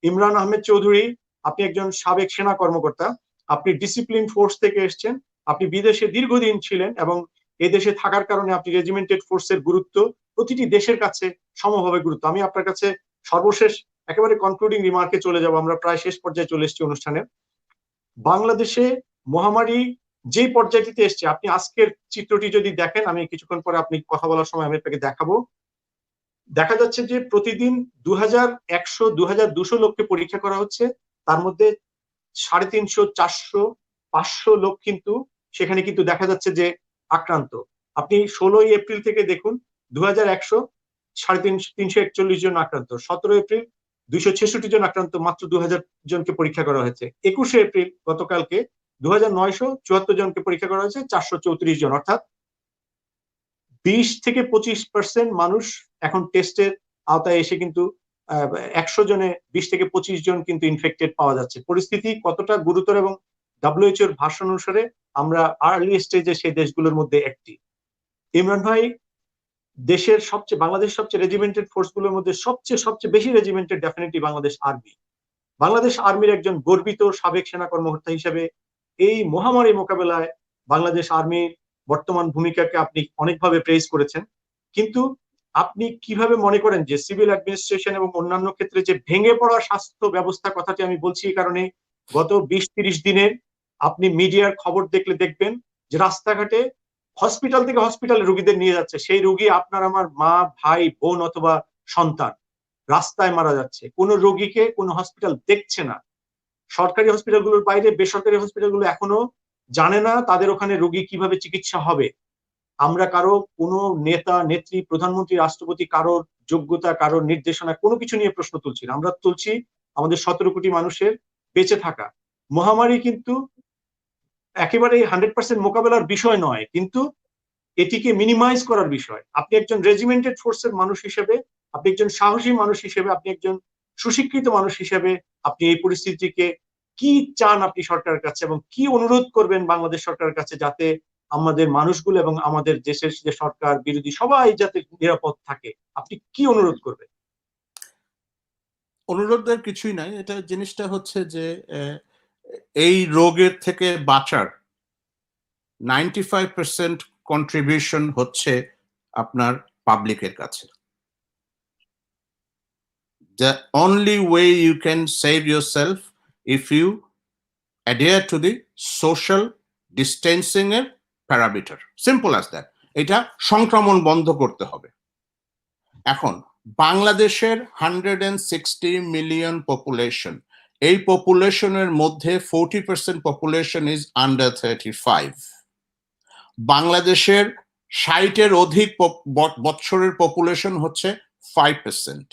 ইমরান আহমেদ চৌধুরী, আপনি একজন সাবেক সেনা কর্মকর্তা, আপনি ডিসিপ্লিন ফোর্স থেকে এসেছেন, আপনি বিদেশে দীর্ঘদিন ছিলেন এবং এই দেশে থাকার কারণে আপনি রেজিমেন্টেড ফোর্সের গুরুত্ব প্রতিটি দেশের কাছে সমভাবে গুরুত্ব। আমি আপনার কাছে সর্বশেষ একেবারে কনক্লুডিং রিমার্কে চলে যাব, আমরা প্রায় শেষ পর্যায়ে চলে এসেছি অনুষ্ঠানে। বাংলাদেশে মহামারী যে পর্যায়টিতে এসছে, আপনি আজকের চিত্রটি যদি দেখেন, আমি কিছুক্ষণ পরে আপনি কথা বলার সময় আমি আপনাকে দেখাবো, দেখা যাচ্ছে যে প্রতিদিন 2100 2200 লোককে পরীক্ষা করা হচ্ছে, তার মধ্যে 350, 400, 500 লোক কিন্তু সেখানে কিন্তু দেখা যাচ্ছে যে আক্রান্ত। আপনি 16 এপ্রিল থেকে দেখুন 2100 341 জন আক্রান্ত, 17 এপ্রিল 266 জন আক্রান্ত, মাত্র 2000 জনকে পরীক্ষা করা হয়েছে। 21 এপ্রিল গতকালকে 2974 জনকে পরীক্ষা করা হয়েছে, 434 জন, অর্থাৎ 20 থেকে 25% মানুষ এখন টেস্টের আওতায় এসে কিন্তু 100 জনে 20 থেকে 25 জন কিন্তু ইনফেক্টেড পাওয়া যাচ্ছে। পরিস্থিতি কতটা গুরুতর, এবং WHO এর ভাষণ অনুসারে আমরা আর্লি স্টেজে সেই দেশগুলোর মধ্যে একটি। ইমরান ভাই, বাংলাদেশ সবচেয়ে রেজিমেন্টেড ফোর্স গুলোর মধ্যে সবচেয়ে বেশি regimented definitely Bangladesh army. Bangladesh আর্মির একজন গর্বিত সাবেক সেনা কর্মকর্তা হিসেবে এই মহামারী মোকাবেলায় বাংলাদেশ আর্মির বর্তমান ভূমিকাকে আপনি অনেকভাবে প্রেজ করেছেন, কিন্তু আপনি কিভাবে মনে করেন যে সিভিল অ্যাডমিনিস্ট্রেশন এবং অন্যান্য ক্ষেত্রে যে ভেঙে পড়া স্বাস্থ্য ব্যবস্থা, কথাটি আমি বলছি এই কারণে, গত 20-30 দিনের আপনি মিডিয়ার খবর দেখলে দেখবেন যে রাস্তাঘাটে হসপিটাল থেকে হসপিটালে রোগীদের নিয়ে যাচ্ছে, সেই রোগী আপনার আমার মা, ভাই, বোন অথবা সন্তান রাস্তায় মারা যাচ্ছে, কোনো রোগীকে কোনো হসপিটাল দেখছে না। সরকারি হসপিটালগুলোর বাইরে বেসরকারি হসপিটালগুলো এখনো জানে না তাদের ওখানে রোগী কিভাবে চিকিৎসা হবে। আমরা কারো কোনো নেতা নেত্রী, প্রধানমন্ত্রী, রাষ্ট্রপতি, কারোর যোগ্যতা, কারোর নির্দেশনা কোনো কিছু নিয়ে প্রশ্ন তুলছি না, আমরা তুলছি আমাদের 17 কোটি মানুষের বেঁচে থাকা। মহামারী কিন্তু একেবারে 100% মোকাবেলার বিষয় নয়, কিন্তু এটিকে মিনিমাইজ করার বিষয়। আপনি একজন রেজিমেন্টেড ফোর্সের মানুষ হিসেবে, আপনি একজন সাহসী মানুষ হিসেবে, আপনি একজন সুশিক্ষিত মানুষ হিসেবে, আপনি এই পরিস্থিতিকে কি চান আপনি সরকারের কাছে, এবং কি অনুরোধ করবেন বাংলাদেশ সরকারের কাছে, যাতে আমাদের মানুষগুলো এবং আমাদের দেশের যে সরকার বিরোধী সবাই যাতে নিরাপদ থাকে? আপনি কি অনুরোধ করবেন? অনুরোধের কিছুই নাই, এটা জিনিসটা হচ্ছে যে এই রোগের থেকে বাঁচার 95% কন্ট্রিবিউশন হচ্ছে আপনার পাবলিকের কাছে। The only way you can save yourself if you adhere to the social distancing এর প্যারামিটার, সিম্পল অ্যাজ দ্যাট। এটা সংক্রমণ বন্ধ করতে হবে। এখন বাংলাদেশের 160 মিলিয়ন পপুলেশন, এই পপুলেশনের মধ্যে 40% পপুলেশন ইজ আন্ডার 35। বাংলাদেশের 60-এর অধিক বছরের পপুলেশন হচ্ছে 5%,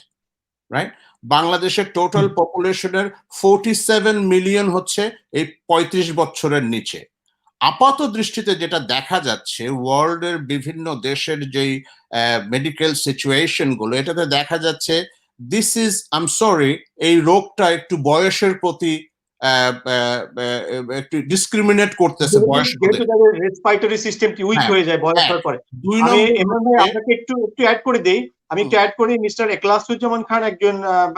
রাইট? বাংলাদেশের টোটাল পপুলেশনের 47 মিলিয়ন হচ্ছে এই 35 বছরের নিচে। আপাত দৃষ্টিতে যেটা দেখা যাচ্ছে ওয়ার্ল্ডের বিভিন্ন দেশের যেই মেডিকেল সিচুয়েশন গুলো, এটাতে দেখা যাচ্ছে this is I am sorry, এই রোগটা একটু বয়সের প্রতি একটু ডিসক্রিমিনেট করতেছে বয়স্কদের। রেসপিরেটরি সিস্টেমটি উইক হয়ে যায় বয়স হওয়ার পরে। আমি আপনাকে একটু অ্যাড করে দেই, আমি একটু অ্যাড করি। মিস্টার এখলাসুজ্জামান খান একজন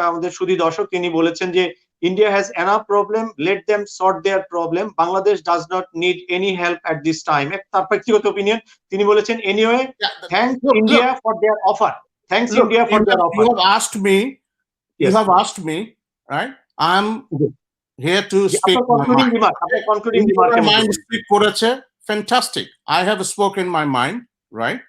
আমাদের সুধী দর্শক, তিনি বলেছেন যে India has enough problem, let them sort their problem. Bangladesh does not need any help at this time. তার ব্যক্তিগত opinion, তিনি বলেছেন anyway, thanks India for their offer. Thanks India for their offer. You have asked me, you have asked me, right? I'm here to speak my mind. Speak করেছে, fantastic. I have spoken my mind, right?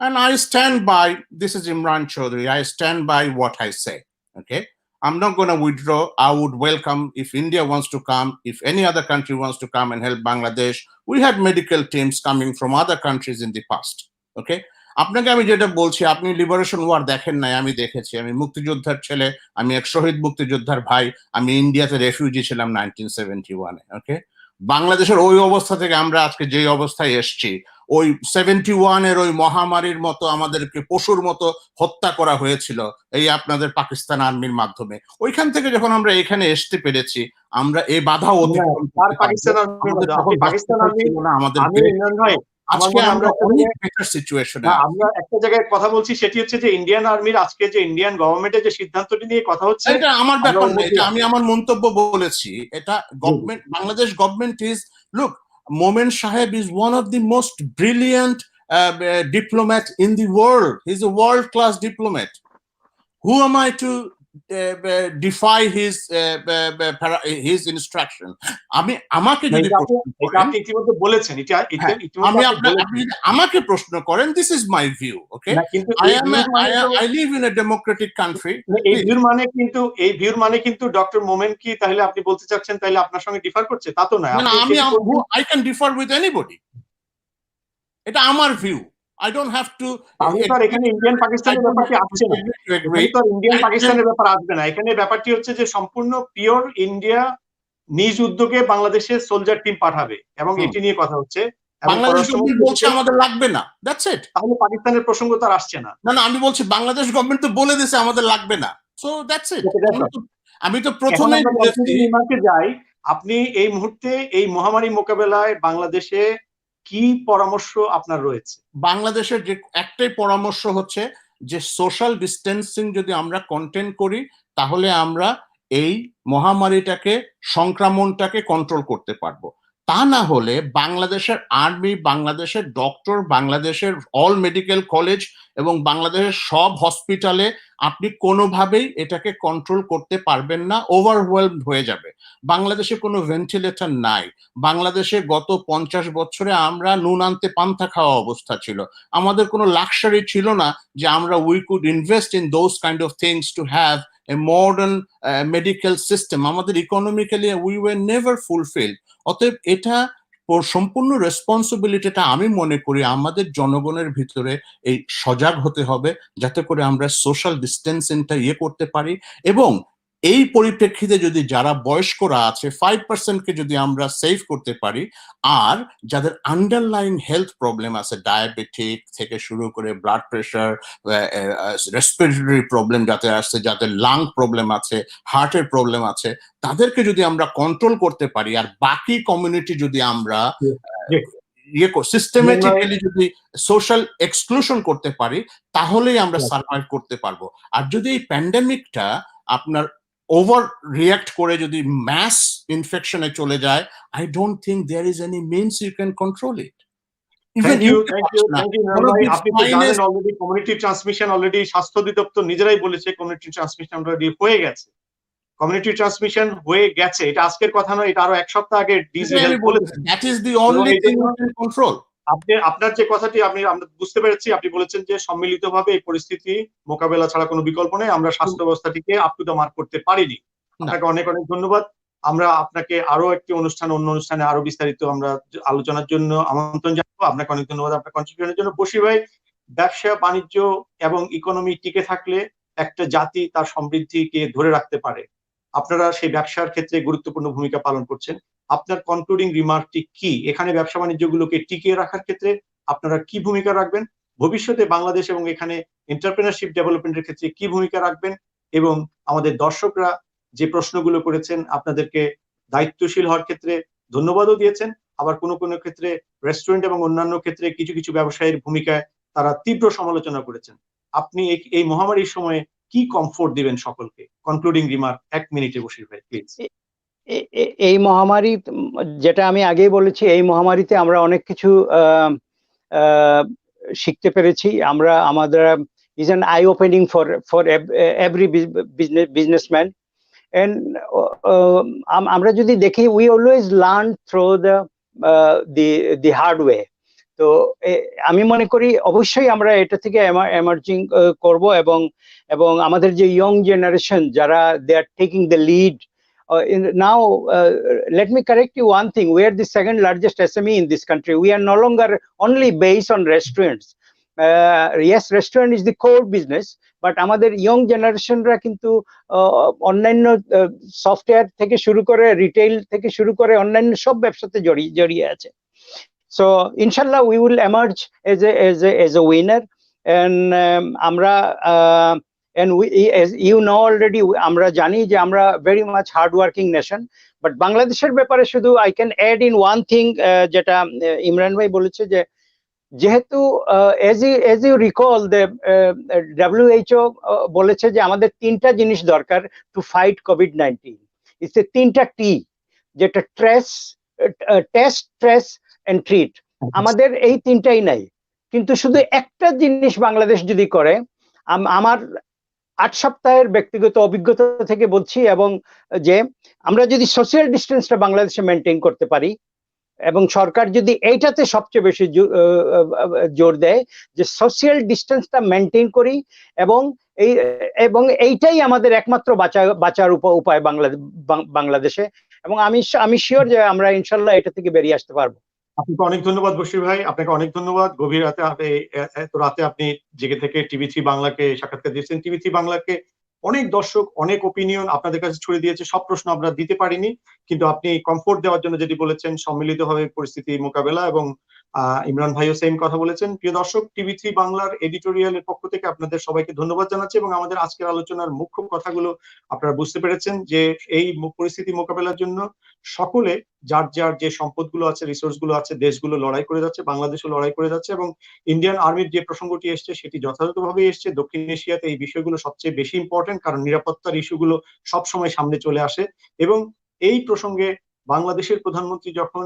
And I stand by, this is Imran Chaudhary, I stand by what I say, okay? I'm not going to withdraw. I would welcome if India wants to come, if any other country wants to come and help Bangladesh. We had medical teams coming from other countries in the past, okay? আপনাকে আমি যেটা বলছি, আপনি liberation war দেখেন নাই, আমি দেখেছি। আমি মুক্তিযোদ্ধার ছেলে, আমি এক শহীদ মুক্তিযোদ্ধার ভাই। আমি ইন্ডিয়াতে রেফিউজি ছিলাম 1971-এ, ওকে? বাংলাদেশের ওই অবস্থা থেকে আমরা আজকে যে অবস্থায় এসছি, ওই 71-এর ওই মহামারীর মতো আমাদেরকে পশুর মতো হত্যা করা হয়েছিল এই আপনাদের পাকিস্তান আর্মির মাধ্যমে। ওইখান থেকে যখন আমরা এখানে আসতে পেরেছি, আমরা এই বাধা অতিক্রম আজকে আমরা অনেক বেটার সিচুয়েশনে। আমরা একটা জায়গায় কথা বলছি, সেটি হচ্ছে যে ইন্ডিয়ান আর্মির আজকে যে ইন্ডিয়ান গভর্নমেন্টের যে সিদ্ধান্তটি নিয়ে কথা হচ্ছে, এটা আমার ব্যাপার না, এটা আমি আমার মন্তব্য বলেছি। এটা government, Bangladesh government is, look, Momen Saheb is one of the most brilliant diplomat in the world. He's a world-class diplomat. Who am I to defy his instruction? আমাকে যদি বলেছেন, আমাকে প্রশ্ন করেন, this is my view, okay? I live in a democratic country. এই ভিউর মানে কিন্তু ডক্টর মোমেন কি তাহলে আপনি বলতে চাচ্ছেন তাহলে আপনার সঙ্গে ডিফার করছে? তা তো নয়। I can differ with anybody. এটা আমার view. I don't have to. এখানে ইন্ডিয়ান পাকিস্তানের ব্যাপারটি আসছে না, ইন্ডিয়ান পাকিস্তানের ব্যাপার আসবে না। এখানে ব্যাপারটি হচ্ছে যে সম্পূর্ণ পিওর ইন্ডিয়া নিজ উদ্যোগে বাংলাদেশে সোলজার টিম পাঠাবে এবং এটি নিয়ে কথা হচ্ছে। বাংলাদেশ গভর্নমেন্ট বলছে আমাদের লাগবে না, দ্যাটস ইট। তাহলে পাকিস্তানের প্রসঙ্গ তো আর আসছে না। না, আমি বলছি বাংলাদেশ গভর্নমেন্ট তো বলে দিয়েছে আমাদের লাগবে না, সো দ্যাটস ইট। আমি তো প্রথমেই যাই, আপনি এই মুহূর্তে এই মহামারী মোকাবেলায় বাংলাদেশে কি পরামর্শ আপনার রয়েছে? বাংলাদেশের যে একটাই পরামর্শ হচ্ছে যে সোশ্যাল ডিস্টেন্সিং যদি আমরা কন্টেইন করি, তাহলে আমরা এই মহামারীটাকে, সংক্রমণটাকে কন্ট্রোল করতে পারবো। তা না হলে বাংলাদেশের আর্মি, বাংলাদেশের ডক্টর, বাংলাদেশের অল মেডিকেল কলেজ এবং বাংলাদেশের সব হসপিটালে আপনি কোনোভাবেই এটাকে কন্ট্রোল করতে পারবেন না, ওভারওয়েলমড হয়ে যাবে। বাংলাদেশে কোনো ভেন্টিলেটর নাই। বাংলাদেশে গত 50 বছরে আমরা নুন আনতে পান্তা খাওয়া অবস্থা ছিল। আমাদের কোনো লাক্সারি ছিল না যে আমরা we could invest in those kind of things to have a modern medical system. আমাদের economically we were never fulfilled. অতএব এটা সম্পূর্ণ রেসপন্সিবিলিটিটা আমি মনে করি আমাদের জনগণের ভিতরে এই সজাগ হতে হবে, যাতে করে আমরা সোশ্যাল ডিস্টেন্সিংটা করতে পারি। এবং এই পরিপ্রেক্ষিতে যদি যারা বয়স্করা আছে 5%কে যদি আমরা সেভ করতে পারি, আর যাদের আন্ডারলাইন হেলথ প্রবলেম আছে, ডায়াবেটিক থেকে শুরু করে ব্লাড প্রেশার, রেসপিরেটরি প্রবলেম যাতে আসছে, যাদের লাং প্রবলেম আছে, হার্টের প্রবলেম আছে, তাদেরকে যদি আমরা কন্ট্রোল করতে পারি, আর বাকি কমিউনিটি যদি আমরা সিস্টেমেটিক্যালি যদি সোশ্যাল এক্সক্লুশন করতে পারি, তাহলেই আমরা সার্ভাইভ করতে পারবো। আর যদি এই প্যান্ডেমিকটা আপনার ওভার রিয়াক্ট করে যদি ম্যাস ইনফেকশনে চলে যায়, I don't think there is any means you can control it. Thank you. আপনি তো জানেন অলরেডি কমিউনিটি ট্রান্সমিশন অলরেডি স্বাস্থ্য অধিদপ্তর নিজেরাই বলেছে কমিউনিটি ট্রান্সমিশন অলরেডি হয়ে গেছে। কমিউনিটি ট্রান্সমিশন হয়ে গেছে, এটা আজকের কথা নয়, এটা আরো এক সপ্তাহ আগে that is the only thing we can control. আপনার যে কথাটি আমরা বুঝতে পেরেছি, আপনি বলেছেন যে সম্মিলিতভাবে এই পরিস্থিতি মোকাবেলা ছাড়া কোনো বিকল্প নেই। আমরা স্বাস্থ্য ব্যবস্থাটিকে আপ টু দ্য মার্ক করতে পারিনি। আপনাকে অনেক অনেক ধন্যবাদ। আমরা আপনাকে আরো একটি অন্য অনুষ্ঠানে আরো বিস্তারিত আমরা আলোচনার জন্য আমন্ত্রণ জানাবো। আপনাকে অনেক ধন্যবাদ আপনার কন্ট্রিবিউশনের জন্য। বশির ভাই, ব্যবসা বাণিজ্য এবং ইকোনমি টিকে থাকলে একটা জাতি তার সমৃদ্ধিকে ধরে রাখতে পারে। আপনারা সেই ব্যবসার ক্ষেত্রে গুরুত্বপূর্ণ ভূমিকা পালন করছেন। আপনার কনক্লুডিং রিমার্কটি কি? এখানে ব্যবসা বাণিজ্যগুলোকে টিকিয়ে রাখার ক্ষেত্রে আপনারা কি ভূমিকা রাখবেন? ভবিষ্যতে বাংলাদেশ এবং এখানে এন্টারপ্রেনারশিপ ডেভেলপমেন্টের ক্ষেত্রে কি ভূমিকা রাখবেন? এবং আমাদের দর্শকরা যে প্রশ্নগুলো করেছেন আপনাদেরকে দায়িত্বশীল হওয়ার ক্ষেত্রে ধন্যবাদও দিয়েছেন, আবার কোনো কোনো ক্ষেত্রে রেস্টুরেন্ট এবং অন্যান্য ক্ষেত্রে কিছু কিছু ব্যবসায়ীর ভূমিকায় তারা তীব্র সমালোচনা করেছেন। আপনি এই মহামারীর সময়ে কি কমফোর্ট দিবেন সকলকে? কনক্লুডিং রিমার্ক 1 মিনিটে বশির ভাই প্লিজ। এই মহামারী, যেটা আমি আগেই বলেছি, এই মহামারীতে আমরা অনেক কিছু শিখতে পেরেছি। আমাদের is an eye opening for every businessman, and আমরা যদি দেখি, we always learn through the hard way. তো আমি মনে করি অবশ্যই আমরা এটা থেকে এমার্জিং করব, এবং আমাদের যে ইয়ং জেনারেশন যারা they are taking the lead. Now, let me correct you one thing. We are the second largest SME in this country. We are no longer only based on restaurants. Yes, restaurant is the core business, but আমাদের young generationরা কিন্তু অন্যান্য software থেকে শুরু করে, retail থেকে শুরু করে অন্যান্য সব ব্যবসাতে জড়িয়ে আছে। So inshallah we will emerge as a winner, and আমরা and we, as you know already, আমরা জানি যে আমরা very much hard working nation, but বাংলাদেশের ব্যাপারে শুধু I can add in one thing, যেটা ইমরান ভাই বলেছে, যে যেহেতু as you recall, the WHO বলেছে যে আমাদের 3টা জিনিস দরকার to fight COVID-19. It's a 3টা T, যেটা টেস্ট, ট্রেস এন্ড ট্রিট। আমাদের এই 3টাই নাই, কিন্তু শুধু একটা জিনিস বাংলাদেশ যদি করে, আমার 8 সপ্তাহের ব্যক্তিগত অভিজ্ঞতা থেকে বলছি, এবং যে আমরা যদি সোশ্যাল ডিস্টেন্সটা বাংলাদেশে মেনটেন করতে পারি, এবং সরকার যদি এইটাতে সবচেয়ে বেশি জোর দেয় যে সোশ্যাল ডিস্টেন্সটা মেনটেন করি, এবং এইটাই আমাদের একমাত্র বাঁচার উপায় বাংলাদেশে, এবং আমি শিওর যে আমরা ইনশাল্লাহ এটা থেকে বেরিয়ে আসতে পারবো। আপনাকে অনেক ধন্যবাদ বশির ভাই, আপনাকে অনেক ধন্যবাদ। গভীর রাতে এত রাতে আপনি জেগে থেকে টিভি3 বাংলাকে সাক্ষাৎকার দিয়েছেন। টিভি3 বাংলাকে অনেক দর্শক অনেক ওপিনিয়ন আপনাদের কাছে ছড়িয়ে দিয়েছে, সব প্রশ্ন আমরা দিতে পারিনি, কিন্তু আপনি কমফোর্ট দেওয়ার জন্য যেটি বলেছেন, সম্মিলিতভাবে পরিস্থিতি মোকাবেলা, এবং ইমরান ভাইও সেম কথা বলেছেন। প্রিয় দর্শক, টিভি3 বাংলার এডিটোরিয়ালের পক্ষ থেকে আপনাদের সবাইকে ধন্যবাদ জানাচ্ছি, এবং আমাদের আজকের আলোচনার মুখ্য কথাগুলো আপনারা বুঝতে পেরেছেন যে এই পরিস্থিতি মোকাবেলার জন্য সকলে যার যার যে সম্পদগুলো আছে, রিসোর্সগুলো আছে, দেশগুলো লড়াই করে যাচ্ছে, বাংলাদেশও লড়াই করে যাচ্ছে, এবং ইন্ডিয়ান আর্মির যে প্রসঙ্গটি এসছে সেটি যথাযথভাবে এসছে। দক্ষিণ এশিয়াতে এই বিষয়গুলো সবচেয়ে বেশি ইম্পর্টেন্ট, কারণ নিরাপত্তার ইস্যুগুলো সবসময় সামনে চলে আসে, এবং এই প্রসঙ্গে বাংলাদেশের প্রধানমন্ত্রী যখন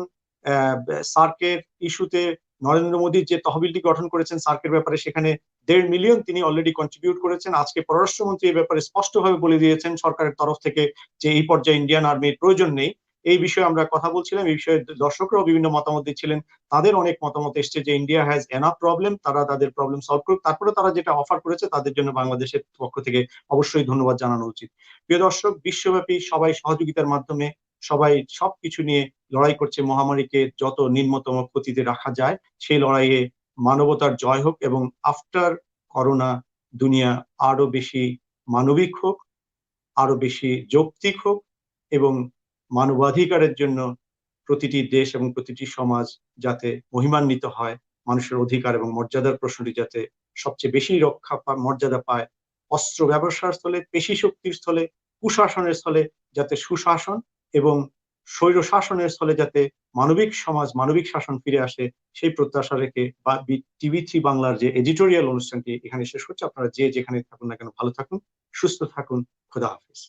সার্কের ইস্যুতে নরেন্দ্র মোদীর যে তহবিলটি গঠন করেছেন সার্কের ব্যাপারে, সেখানে 1.5 মিলিয়ন তিনি অলরেডি কন্ট্রিবিউট করেছেন। আজকে পররাষ্ট্রমন্ত্রী এই ব্যাপারে স্পষ্টভাবে বলে দিয়েছেন সরকারের তরফ থেকে যে এই পর্যায়ে ইন্ডিয়ান আর্মির প্রয়োজন নেই। এই বিষয়ে আমরা কথা বলছিলাম, এই বিষয়ে দর্শকরাও বিভিন্ন মতামত দিচ্ছিলেন। তাদের অনেক মতামত এসছে যে ইন্ডিয়া হ্যাজ এনাফ প্রবলেম, তারা তাদের প্রবলেম সলভ করুক। তারপরে তারা যেটা অফার করেছে তাদের জন্য বাংলাদেশের পক্ষ থেকে অবশ্যই ধন্যবাদ জানানো উচিত। প্রিয় দর্শক, বিশ্বব্যাপী সবাই সহযোগিতার মাধ্যমে সবাই সবকিছু নিয়ে লড়াই করছে, মহামারীকে যত নিম্নতম ক্ষতিতে রাখা যায় সেই লড়াইয়ে মানবতার জয় হোক, এবং আফটার করোনা দুনিয়া আরো বেশি মানবিক হোক, আরো বেশি যৌক্তিক হোক, এবং মানবাধিকারের জন্য প্রতিটি দেশ এবং প্রতিটি সমাজ যাতে মহিমান্বিত হয়, মানুষের অধিকার এবং মর্যাদার প্রশ্নটি যাতে সবচেয়ে বেশি মর্যাদা পায়। অস্ত্র ব্যবসার স্থলে, পেশি শক্তির স্থলে, কুশাসনের স্থলে যাতে সুশাসন, এবং স্বৈর শাসনের স্থলে যাতে মানবিক সমাজ, মানবিক শাসন ফিরে আসে, সেই প্রত্যাশা রেখে টিভি3 বাংলার যে এডিটোরিয়াল অনুষ্ঠানটি এখানে শেষ হচ্ছে। আপনারা যে যেখানে থাকুন না কেন ভালো থাকুন, সুস্থ থাকুন, খোদা হাফেজ।